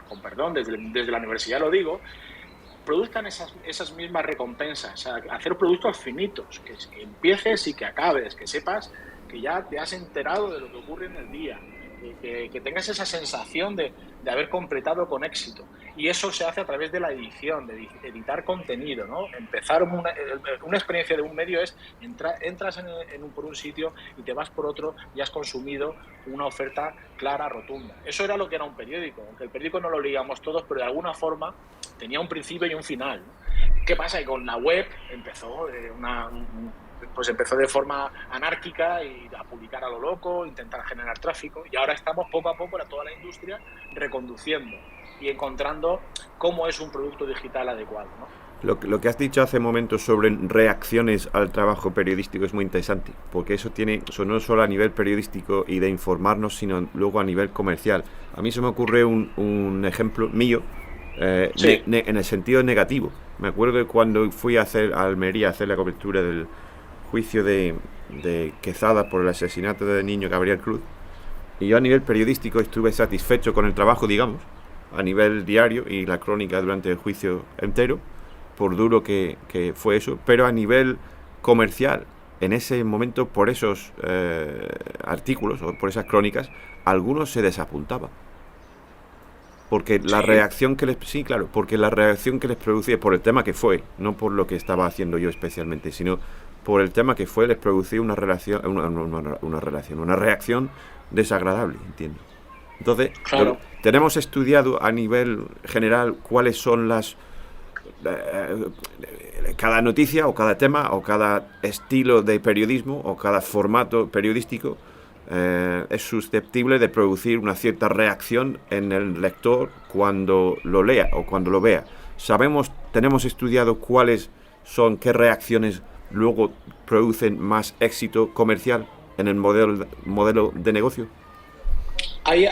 con perdón, desde la universidad lo digo, produzcan esas mismas recompensas. O sea, hacer productos finitos, que empieces y que acabes, que sepas que ya te has enterado de lo que ocurre en el día, que tengas esa sensación de haber completado con éxito. Y eso se hace a través de la edición, de editar contenido, ¿no? Empezar una experiencia de un medio es entras por un sitio y te vas por otro y has consumido una oferta clara, rotunda. Eso era lo que era un periódico, aunque el periódico no lo leíamos todos, pero de alguna forma tenía un principio y un final, ¿no? ¿Qué pasa? Que con la web empezó empezó de forma anárquica y a publicar a lo loco, intentar generar tráfico, y ahora estamos poco a poco, toda la industria, reconduciendo y encontrando cómo es un producto digital adecuado, ¿no? Lo que has dicho hace momentos sobre reacciones al trabajo periodístico es muy interesante, porque eso no solo a nivel periodístico y de informarnos, sino luego a nivel comercial. A mí se me ocurre un ejemplo mío, sí. en el sentido negativo. Me acuerdo de cuando fui a Almería a hacer la cobertura del juicio de Quezada por el asesinato del niño Gabriel Cruz, y yo a nivel periodístico estuve satisfecho con el trabajo, digamos, a nivel diario y la crónica durante el juicio entero, por duro que fue eso, pero a nivel comercial, en ese momento, por esos artículos o por esas crónicas, algunos se desapuntaban. Porque la reacción que les... Sí, claro, porque la reacción que les producía, por el tema que fue, no por lo que estaba haciendo yo especialmente, sino por el tema que fue, les producía una reacción desagradable, entiendo. Entonces, claro, tenemos estudiado a nivel general cuáles son las... cada noticia o cada tema o cada estilo de periodismo o cada formato periodístico es susceptible de producir una cierta reacción en el lector cuando lo lea o cuando lo vea. Tenemos estudiado qué reacciones luego producen más éxito comercial en el modelo de negocio. Hay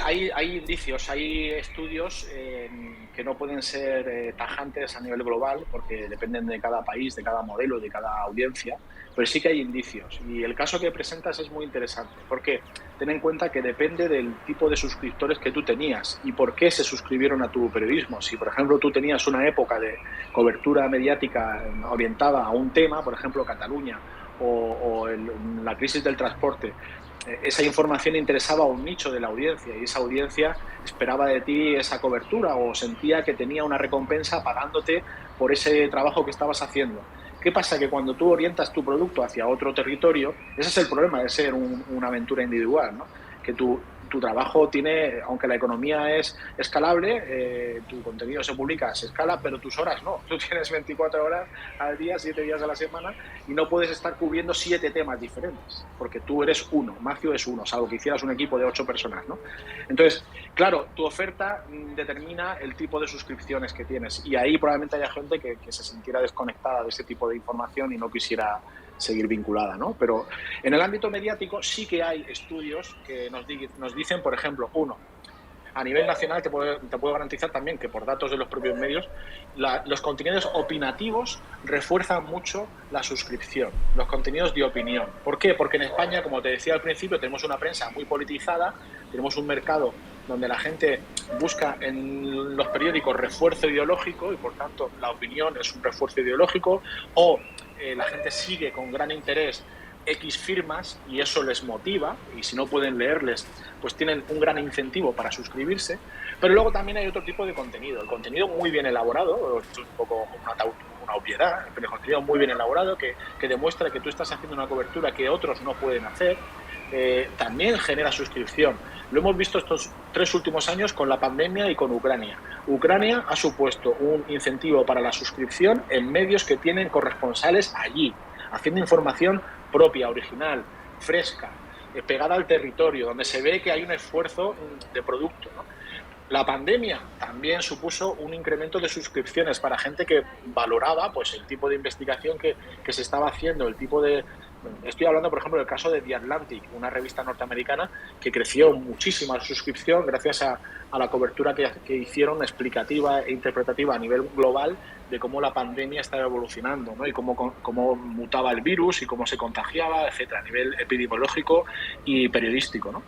indicios, hay estudios que no pueden ser tajantes a nivel global porque dependen de cada país, de cada modelo, de cada audiencia, pero sí que hay indicios. Y el caso que presentas es muy interesante porque ten en cuenta que depende del tipo de suscriptores que tú tenías y por qué se suscribieron a tu periodismo. Si, por ejemplo, tú tenías una época de cobertura mediática orientada a un tema, por ejemplo, Cataluña o la crisis del transporte, esa información interesaba a un nicho de la audiencia y esa audiencia esperaba de ti esa cobertura o sentía que tenía una recompensa pagándote por ese trabajo que estabas haciendo. ¿Qué pasa? Que cuando tú orientas tu producto hacia otro territorio, ese es el problema de ser una aventura individual, ¿no? Que tu trabajo tiene, aunque la economía es escalable, tu contenido se publica, se escala, pero tus horas no. Tú tienes 24 horas al día, 7 días a la semana y no puedes estar cubriendo 7 temas diferentes, porque tú eres uno, Macio es uno, salvo que hicieras un equipo de 8 personas, ¿no? Entonces, claro, tu oferta determina el tipo de suscripciones que tienes y ahí probablemente haya gente que se sintiera desconectada de ese tipo de información y no quisiera seguir vinculada, ¿no? Pero en el ámbito mediático sí que hay estudios que nos dicen, por ejemplo, A nivel nacional te puedo garantizar también que por datos de los propios medios, los contenidos opinativos refuerzan mucho la suscripción, los contenidos de opinión. ¿Por qué? Porque en España, como te decía al principio, tenemos una prensa muy politizada, tenemos un mercado donde la gente busca en los periódicos refuerzo ideológico y por tanto la opinión es un refuerzo ideológico, o la gente sigue con gran interés X firmas y eso les motiva, y si no pueden leerles, pues tienen un gran incentivo para suscribirse. Pero luego también hay otro tipo de contenido, el contenido muy bien elaborado, es un poco una obviedad, pero el contenido muy bien elaborado que demuestra que tú estás haciendo una cobertura que otros no pueden hacer, también genera suscripción. Lo hemos visto estos 3 últimos años con la pandemia y con Ucrania. Ucrania ha supuesto un incentivo para la suscripción en medios que tienen corresponsales allí, haciendo información propia, original, fresca, pegada al territorio, donde se ve que hay un esfuerzo de producto, ¿no? La pandemia también supuso un incremento de suscripciones para gente que valoraba pues el tipo de investigación que se estaba haciendo, el tipo de... Estoy hablando, por ejemplo, del caso de The Atlantic, una revista norteamericana que creció muchísimo la suscripción gracias a la cobertura que hicieron explicativa e interpretativa a nivel global de cómo la pandemia estaba evolucionando, ¿no? Y cómo mutaba el virus y cómo se contagiaba, etcétera, a nivel epidemiológico y periodístico, ¿no?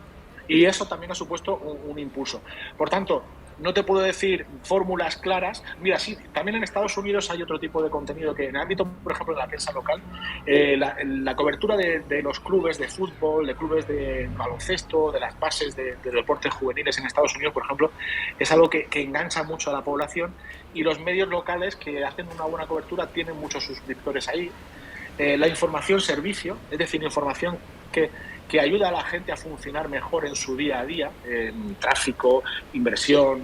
Y eso también ha supuesto un impulso. Por tanto, no te puedo decir fórmulas claras. Mira, sí, también en Estados Unidos hay otro tipo de contenido que en el ámbito, por ejemplo, de la prensa local, la cobertura de los clubes de fútbol, de clubes de baloncesto, de las bases de deportes juveniles en Estados Unidos, por ejemplo, es algo que engancha mucho a la población, y los medios locales que hacen una buena cobertura tienen muchos suscriptores ahí. La información servicio, es decir, información que ayuda a la gente a funcionar mejor en su día a día, tráfico, inversión,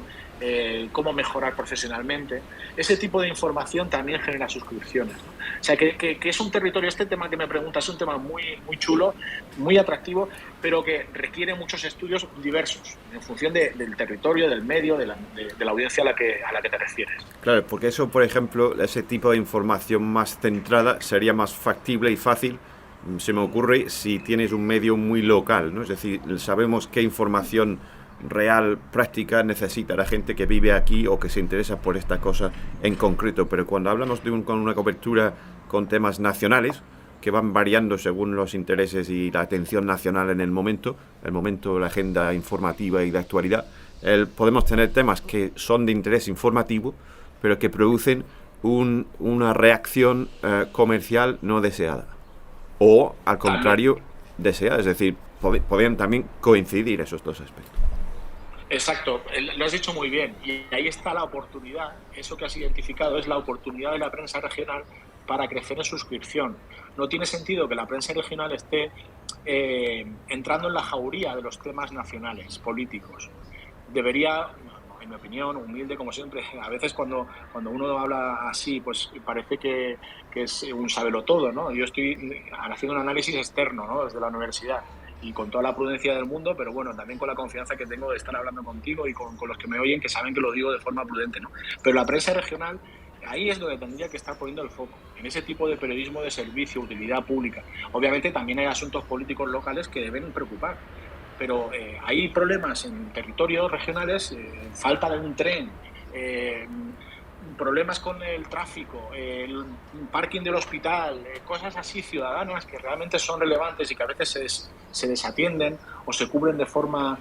cómo mejorar profesionalmente. Ese tipo de información también genera suscripciones, ¿no? O sea, que es un territorio, este tema que me preguntas, es un tema muy, muy chulo, muy atractivo, pero que requiere muchos estudios diversos, en función del territorio, del medio, de la audiencia a la que te refieres. Claro, porque eso, por ejemplo, ese tipo de información más centrada sería más factible y fácil, se me ocurre, si tienes un medio muy local, ¿no? Es decir, sabemos qué información real, práctica necesita la gente que vive aquí o que se interesa por esta cosa en concreto, pero cuando hablamos con una cobertura con temas nacionales que van variando según los intereses y la atención nacional en el momento, la agenda informativa y de actualidad, podemos tener temas que son de interés informativo, pero que producen una reacción comercial no deseada. O, al contrario, deseada. Es decir, podrían también coincidir esos dos aspectos. Exacto, lo has dicho muy bien. Y ahí está la oportunidad, eso que has identificado es la oportunidad de la prensa regional para crecer en suscripción. No tiene sentido que la prensa regional esté entrando en la jauría de los temas nacionales, políticos. Debería, en mi opinión, humilde como siempre, a veces cuando uno habla así, pues parece que es un sabelotodo, ¿no? Yo estoy haciendo un análisis externo, ¿no? Desde la universidad y con toda la prudencia del mundo, pero bueno, también con la confianza que tengo de estar hablando contigo y con los que me oyen, que saben que lo digo de forma prudente, ¿no? Pero la prensa regional, ahí es donde tendría que estar poniendo el foco, en ese tipo de periodismo de servicio, utilidad pública. Obviamente también hay asuntos políticos locales que deben preocupar, pero hay problemas en territorios regionales, falta de un tren, problemas con el tráfico, el parking del hospital, cosas así ciudadanas que realmente son relevantes y que a veces se desatienden o se cubren de forma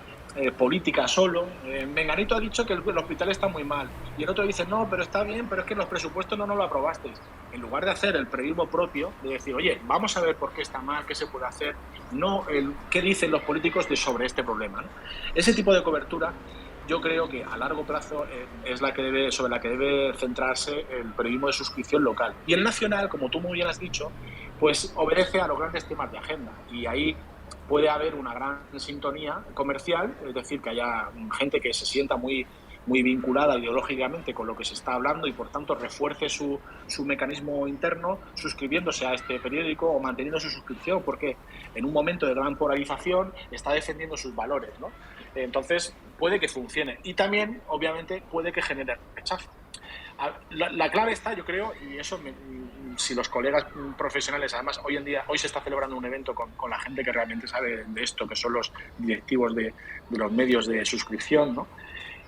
política solo. Menganito ha dicho que el hospital está muy mal y el otro dice, no, pero está bien, pero es que los presupuestos no lo aprobasteis. En lugar de hacer el periodismo propio, de decir, oye, vamos a ver por qué está mal, qué se puede hacer, no qué dicen los políticos sobre este problema, ¿no? Ese tipo de cobertura yo creo que a largo plazo es sobre la que debe centrarse el periodismo de suscripción local. Y el nacional, como tú muy bien has dicho, pues obedece a los grandes temas de agenda. Y ahí puede haber una gran sintonía comercial, es decir, que haya gente que se sienta muy vinculada ideológicamente con lo que se está hablando y por tanto refuerce su mecanismo interno suscribiéndose a este periódico o manteniendo su suscripción, porque en un momento de gran polarización está defendiendo sus valores, ¿no? Entonces puede que funcione y también obviamente puede que genere rechazo. La clave está, yo creo, y eso si los colegas profesionales, además hoy se está celebrando un evento con la gente que realmente sabe de esto, que son los directivos de los medios de suscripción, ¿no?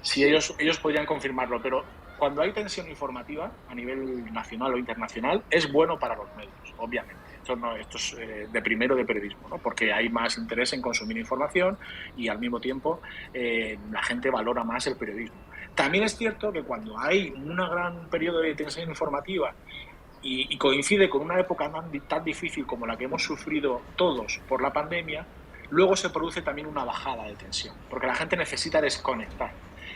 Si ellos podrían confirmarlo, pero cuando hay tensión informativa a nivel nacional o internacional, es bueno para los medios, obviamente. Esto es de primero de periodismo, ¿no? Porque hay más interés en consumir información y al mismo tiempo la gente valora más el periodismo. También es cierto que cuando hay un gran periodo de tensión informativa y coincide con una época tan difícil como la que hemos sufrido todos por la pandemia, luego se produce también una bajada de tensión, porque la gente necesita desconectar.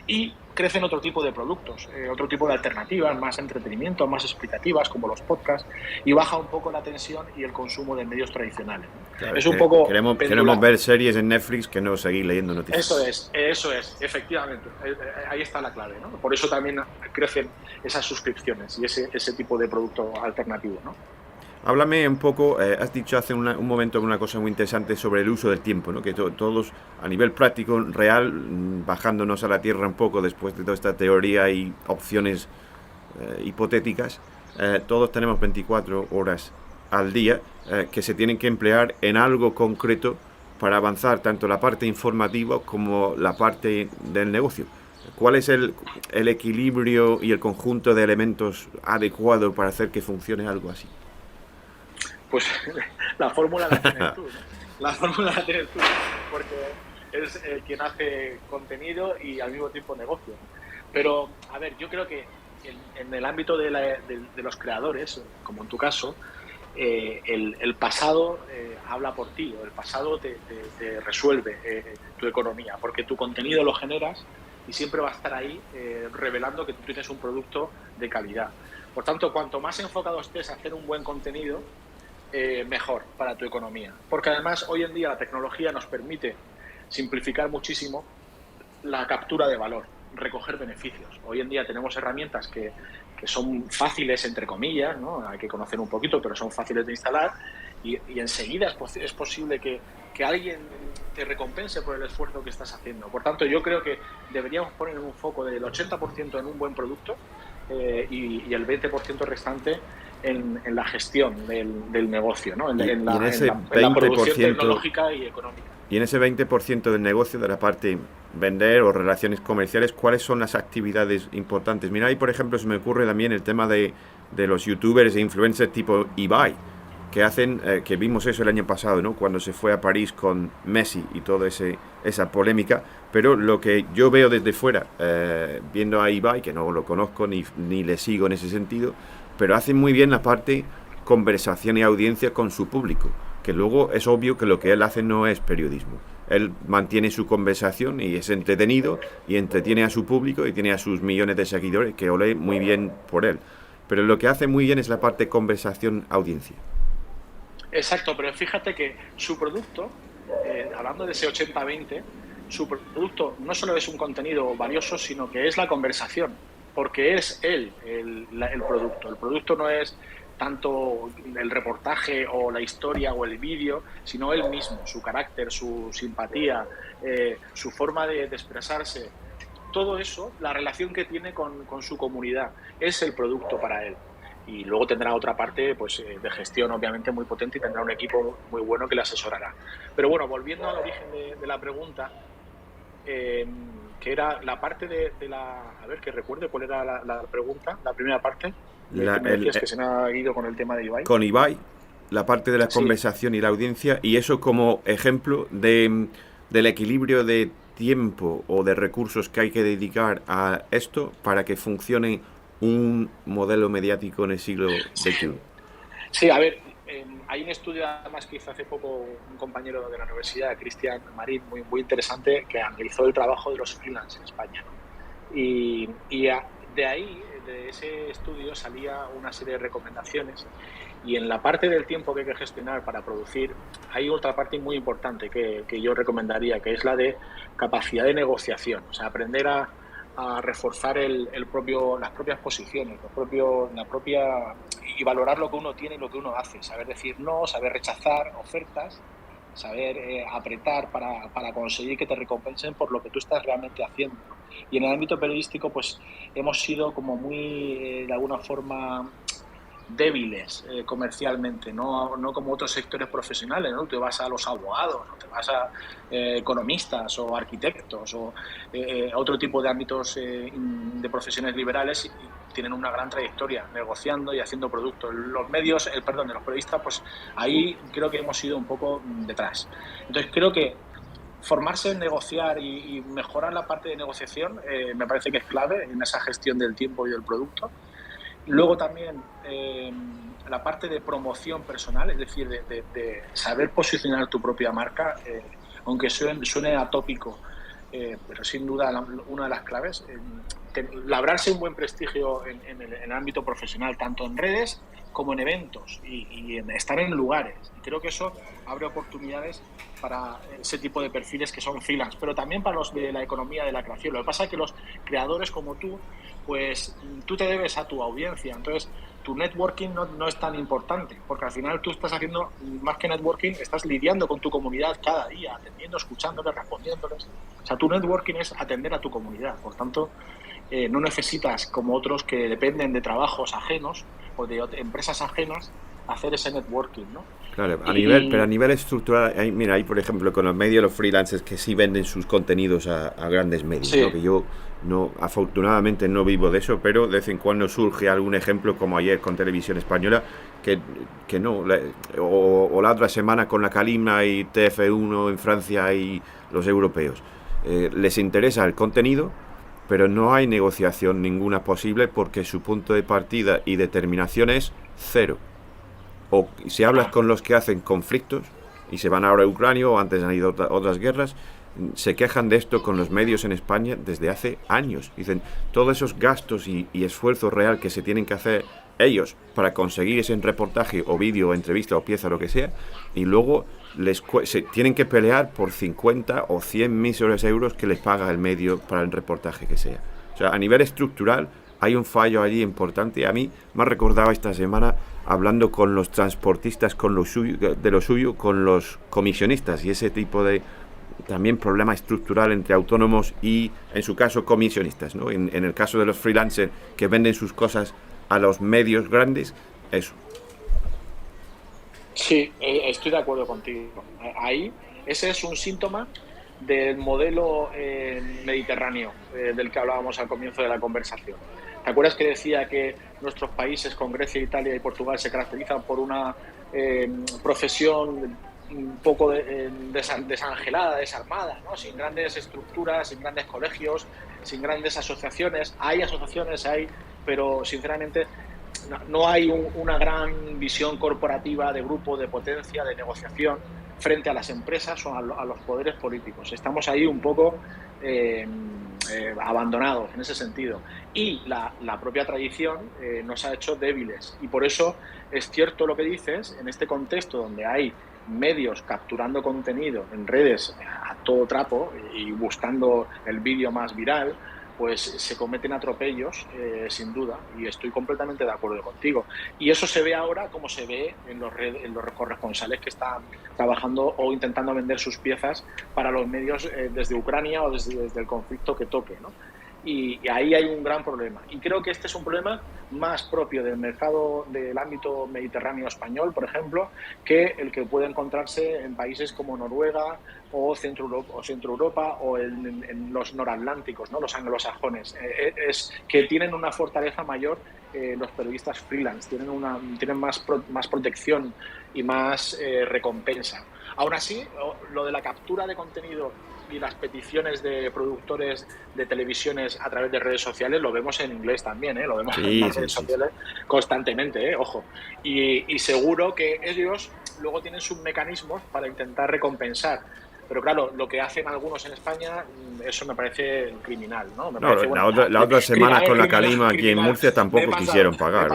Y crecen otro tipo de productos, otro tipo de alternativas, más entretenimiento, más explicativas, como los podcasts, y baja un poco la tensión y el consumo de medios tradicionales. Claro, es un poco queremos ver series en Netflix que no seguir leyendo noticias. Eso es, efectivamente. Ahí está la clave, ¿no? Por eso también crecen esas suscripciones y ese tipo de producto alternativo, ¿no? Háblame un poco, has dicho hace un momento una cosa muy interesante sobre el uso del tiempo, ¿no? Que todos a nivel práctico, real, bajándonos a la tierra un poco después de toda esta teoría y opciones hipotéticas, todos tenemos 24 horas al día que se tienen que emplear en algo concreto para avanzar tanto la parte informativa como la parte del negocio. ¿Cuál es el equilibrio y el conjunto de elementos adecuado para hacer que funcione algo así? Pues la fórmula la tienes tú, ¿no? La fórmula la tienes tú, porque es quien hace contenido y al mismo tiempo negocio. Pero, a ver, yo creo que en el ámbito de los creadores, como en tu caso, el pasado habla por ti, o el pasado te resuelve tu economía, porque tu contenido lo generas y siempre va a estar ahí revelando que tú tienes un producto de calidad. Por tanto, cuanto más enfocado estés a hacer un buen contenido, mejor para tu economía. Porque además hoy en día la tecnología nos permite simplificar muchísimo la captura de valor, recoger beneficios. Hoy en día tenemos herramientas que son fáciles, entre comillas, ¿no? Hay que conocer un poquito, pero son fáciles de instalar y enseguida es posible que alguien te recompense por el esfuerzo que estás haciendo. Por tanto, yo creo que deberíamos poner un foco del 80% en un buen producto y el 20% restante en la gestión del negocio, ¿no? En la producción tecnológica y económica. Y en ese 20% del negocio, de la parte vender o relaciones comerciales, ¿cuáles son las actividades importantes? Mira, ahí por ejemplo se me ocurre también el tema de los youtubers e influencers tipo Ibai, que hacen, que vimos eso el año pasado, ¿no? Cuando se fue a París con Messi y toda esa polémica. Pero lo que yo veo desde fuera, viendo a Ibai, que no lo conozco ni le sigo en ese sentido, pero hacen muy bien la parte conversación y audiencia con su público, que luego es obvio que lo que él hace no es periodismo. Él mantiene su conversación y es entretenido y entretiene a su público y tiene a sus millones de seguidores, que olé muy bien por él. Pero lo que hace muy bien es la parte conversación-audiencia. Exacto, pero fíjate que su producto, hablando de ese 80-20, su producto no solo es un contenido valioso, sino que es la conversación, porque es él el producto. El producto no es tanto el reportaje o la historia o el vídeo, sino él mismo, su carácter, su simpatía, su forma de expresarse. Todo eso, la relación que tiene con su comunidad, es el producto para él. Y luego tendrá otra parte pues, de gestión obviamente muy potente y tendrá un equipo muy bueno que le asesorará. Pero bueno, volviendo al origen de la pregunta, que era la parte de la... A ver, que recuerde cuál era la pregunta, la primera parte. Que se me ha ido con el tema de Ibai. Con Ibai, la parte de la conversación y la audiencia, y eso como ejemplo del equilibrio de tiempo o de recursos que hay que dedicar a esto para que funcione un modelo mediático en el siglo XXI. Sí, a ver, hay un estudio además que hizo hace poco un compañero de la universidad, Cristian Marín, muy interesante, que analizó el trabajo de los freelance en España. Y de ahí, de ese estudio, salía una serie de recomendaciones. Y en la parte del tiempo que hay que gestionar para producir, hay otra parte muy importante que yo recomendaría, que es la de capacidad de negociación. O sea, aprender a reforzar las propias posiciones, y valorar lo que uno tiene y lo que uno hace. Saber decir no, saber rechazar ofertas, saber apretar para conseguir que te recompensen por lo que tú estás realmente haciendo. Y en el ámbito periodístico, pues hemos sido como muy, de alguna forma, débiles comercialmente, no como otros sectores profesionales, ¿no? Te vas a los abogados, ¿no? Te vas a economistas o arquitectos o otro tipo de ámbitos de profesiones liberales y tienen una gran trayectoria negociando y haciendo productos. Los medios, los periodistas, pues ahí creo que hemos ido un poco detrás. Entonces creo que formarse en negociar y mejorar la parte de negociación me parece que es clave en esa gestión del tiempo y del producto. Luego también la parte de promoción personal, es decir, de saber posicionar tu propia marca, aunque suene atópico, pero sin duda una de las claves, labrarse un buen prestigio en el ámbito profesional, tanto en redes como en eventos y en estar en lugares. Y creo que eso abre oportunidades para ese tipo de perfiles que son freelance, pero también para los de la economía de la creación. Lo que pasa es que los creadores como pues tú te debes a tu audiencia, entonces tu networking no es tan importante, porque al final tú estás haciendo, más que networking, estás lidiando con tu comunidad cada día, atendiendo, escuchándoles, respondiéndoles. O sea, tu networking es atender a tu comunidad, por tanto, no necesitas, como otros que dependen de trabajos ajenos o de empresas ajenas, hacer ese networking, ¿no? Claro, pero a nivel estructural, mira, hay por ejemplo con los medios, los freelancers que sí venden sus contenidos a grandes medios, sí. ¿no? Que yo afortunadamente no vivo de eso, pero de vez en cuando surge algún ejemplo como ayer con Televisión Española, que no, o la otra semana con la Calima y TF1 en Francia y los europeos. Les interesa el contenido, pero no hay negociación ninguna posible porque su punto de partida y determinación es cero. O si hablas con los que hacen conflictos y se van ahora a Ucrania o antes han ido otras guerras, se quejan de esto con los medios en España desde hace años. Dicen, todos esos gastos y esfuerzo real que se tienen que hacer ellos para conseguir ese reportaje o vídeo o entrevista o pieza, lo que sea, y luego se tienen que pelear por 50 o 100 míseros euros que les paga el medio para el reportaje que sea. O sea, a nivel estructural hay un fallo allí importante. A mí me ha recordado esta semana hablando con los transportistas con lo suyo, con los comisionistas y ese tipo de también problema estructural entre autónomos y, en su caso, comisionistas, ¿no? En el caso de los freelancers que venden sus cosas a los medios grandes, eso. Sí, estoy de acuerdo contigo. Ahí, ese es un síntoma del modelo mediterráneo del que hablábamos al comienzo de la conversación. ¿Te acuerdas que decía que nuestros países, con Grecia, Italia y Portugal, se caracterizan por una profesión un poco desangelada, desarmada, ¿no? Sin grandes estructuras, sin grandes colegios, sin grandes asociaciones? Hay asociaciones, pero sinceramente no hay una gran visión corporativa de grupo, de potencia, de negociación frente a las empresas o a los poderes políticos. Estamos ahí un poco abandonados en ese sentido. Y la propia tradición nos ha hecho débiles. Y por eso es cierto lo que dices, en este contexto donde hay medios capturando contenido en redes a todo trapo y buscando el vídeo más viral, pues se cometen atropellos, sin duda, y estoy completamente de acuerdo contigo. Y eso se ve ahora como se ve en los corresponsales que están trabajando o intentando vender sus piezas para los medios desde Ucrania o desde el conflicto que toque, ¿no? Y ahí hay un gran problema. Y creo que este es un problema más propio del mercado del ámbito mediterráneo español, por ejemplo, que el que puede encontrarse en países como Noruega o Centro Europa o en los noratlánticos, ¿no? Los anglosajones. Es que tienen una fortaleza mayor los periodistas freelance, tienen más protección y más recompensa. Aún así, lo de la captura de contenido y las peticiones de productores de televisiones a través de redes sociales lo vemos en inglés también, lo vemos en las redes sociales constantemente, ojo. Y seguro que ellos luego tienen sus mecanismos para intentar recompensar. Pero claro, lo que hacen algunos en España, eso me parece criminal, ¿no? La otra semana con la Calima aquí en Murcia tampoco quisieron pagar.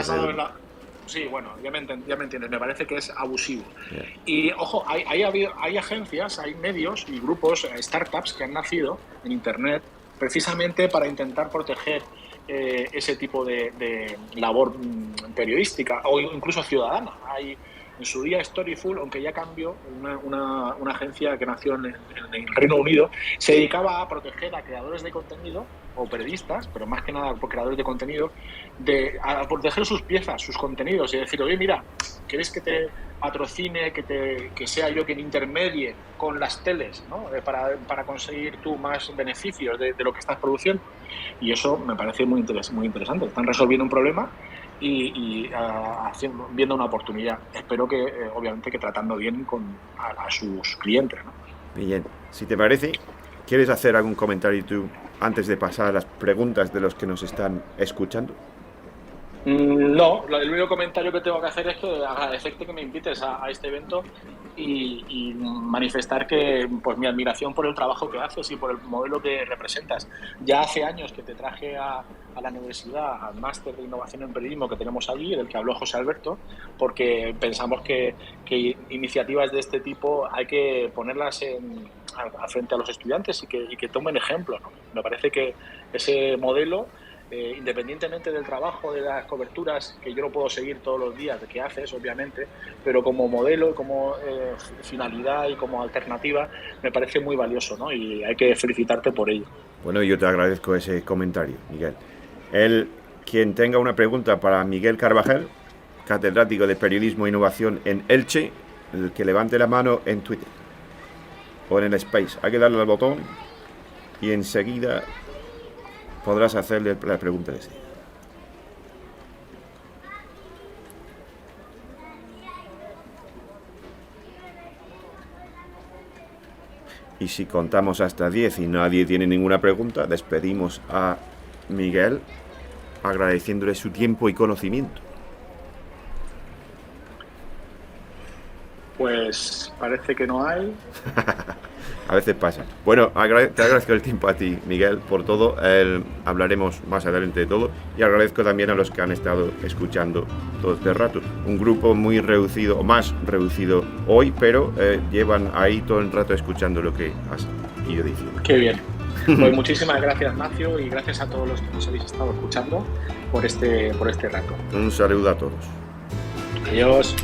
Sí, bueno, ya me entiendes, me parece que es abusivo. Yeah. Y, ojo, hay agencias, hay medios y grupos, startups que han nacido en Internet precisamente para intentar proteger ese tipo de labor periodística o incluso ciudadana. En su día Storyful, aunque ya cambió, una agencia que nació en el Reino Unido, se dedicaba a proteger a creadores de contenido o periodistas, pero más que nada por creadores de contenido, a proteger sus piezas, sus contenidos, y decir, oye, mira, ¿quieres que te patrocine, que sea yo quien intermedie con las teles, ¿no? para conseguir tú más beneficios de lo que estás produciendo? Y eso me parece muy interesante. Están resolviendo un problema y viendo una oportunidad. Espero que, obviamente, que tratando bien a sus clientes, ¿no? Bien, si te parece, ¿quieres hacer algún comentario tú antes de pasar a las preguntas de los que nos están escuchando? No, el único comentario que tengo que hacer es que agradecerte que me invites a este evento y manifestar que pues mi admiración por el trabajo que haces y por el modelo que representas. Ya hace años que te traje a la universidad, al máster de innovación en periodismo que tenemos allí, del que habló José Alberto, porque pensamos que iniciativas de este tipo hay que ponerlas frente a los estudiantes y que tomen ejemplo, ¿no? Me parece que ese modelo, independientemente del trabajo, de las coberturas, que yo no puedo seguir todos los días de qué haces, obviamente, pero como modelo, como finalidad y como alternativa, me parece muy valioso, ¿no? Y hay que felicitarte por ello. Bueno, yo te agradezco ese comentario, Miguel. Quien tenga una pregunta para Miguel Carvajal, catedrático de Periodismo e Innovación en Elche, el que levante la mano en Twitter o en el Space. Hay que darle al botón y enseguida podrás hacerle la pregunta de sí. Y si contamos hasta 10 y nadie tiene ninguna pregunta, despedimos a Miguel agradeciéndole su tiempo y conocimiento. Pues parece que no hay. A veces pasa. Bueno, te agradezco el tiempo a ti, Miguel, por todo. Hablaremos más adelante de todo. Y agradezco también a los que han estado escuchando todo este rato. Un grupo muy reducido, o más reducido hoy, pero llevan ahí todo el rato escuchando lo que has ido diciendo. Qué bien. Pues muchísimas gracias, Macio, y gracias a todos los que nos habéis estado escuchando por este rato. Un saludo a todos. Adiós.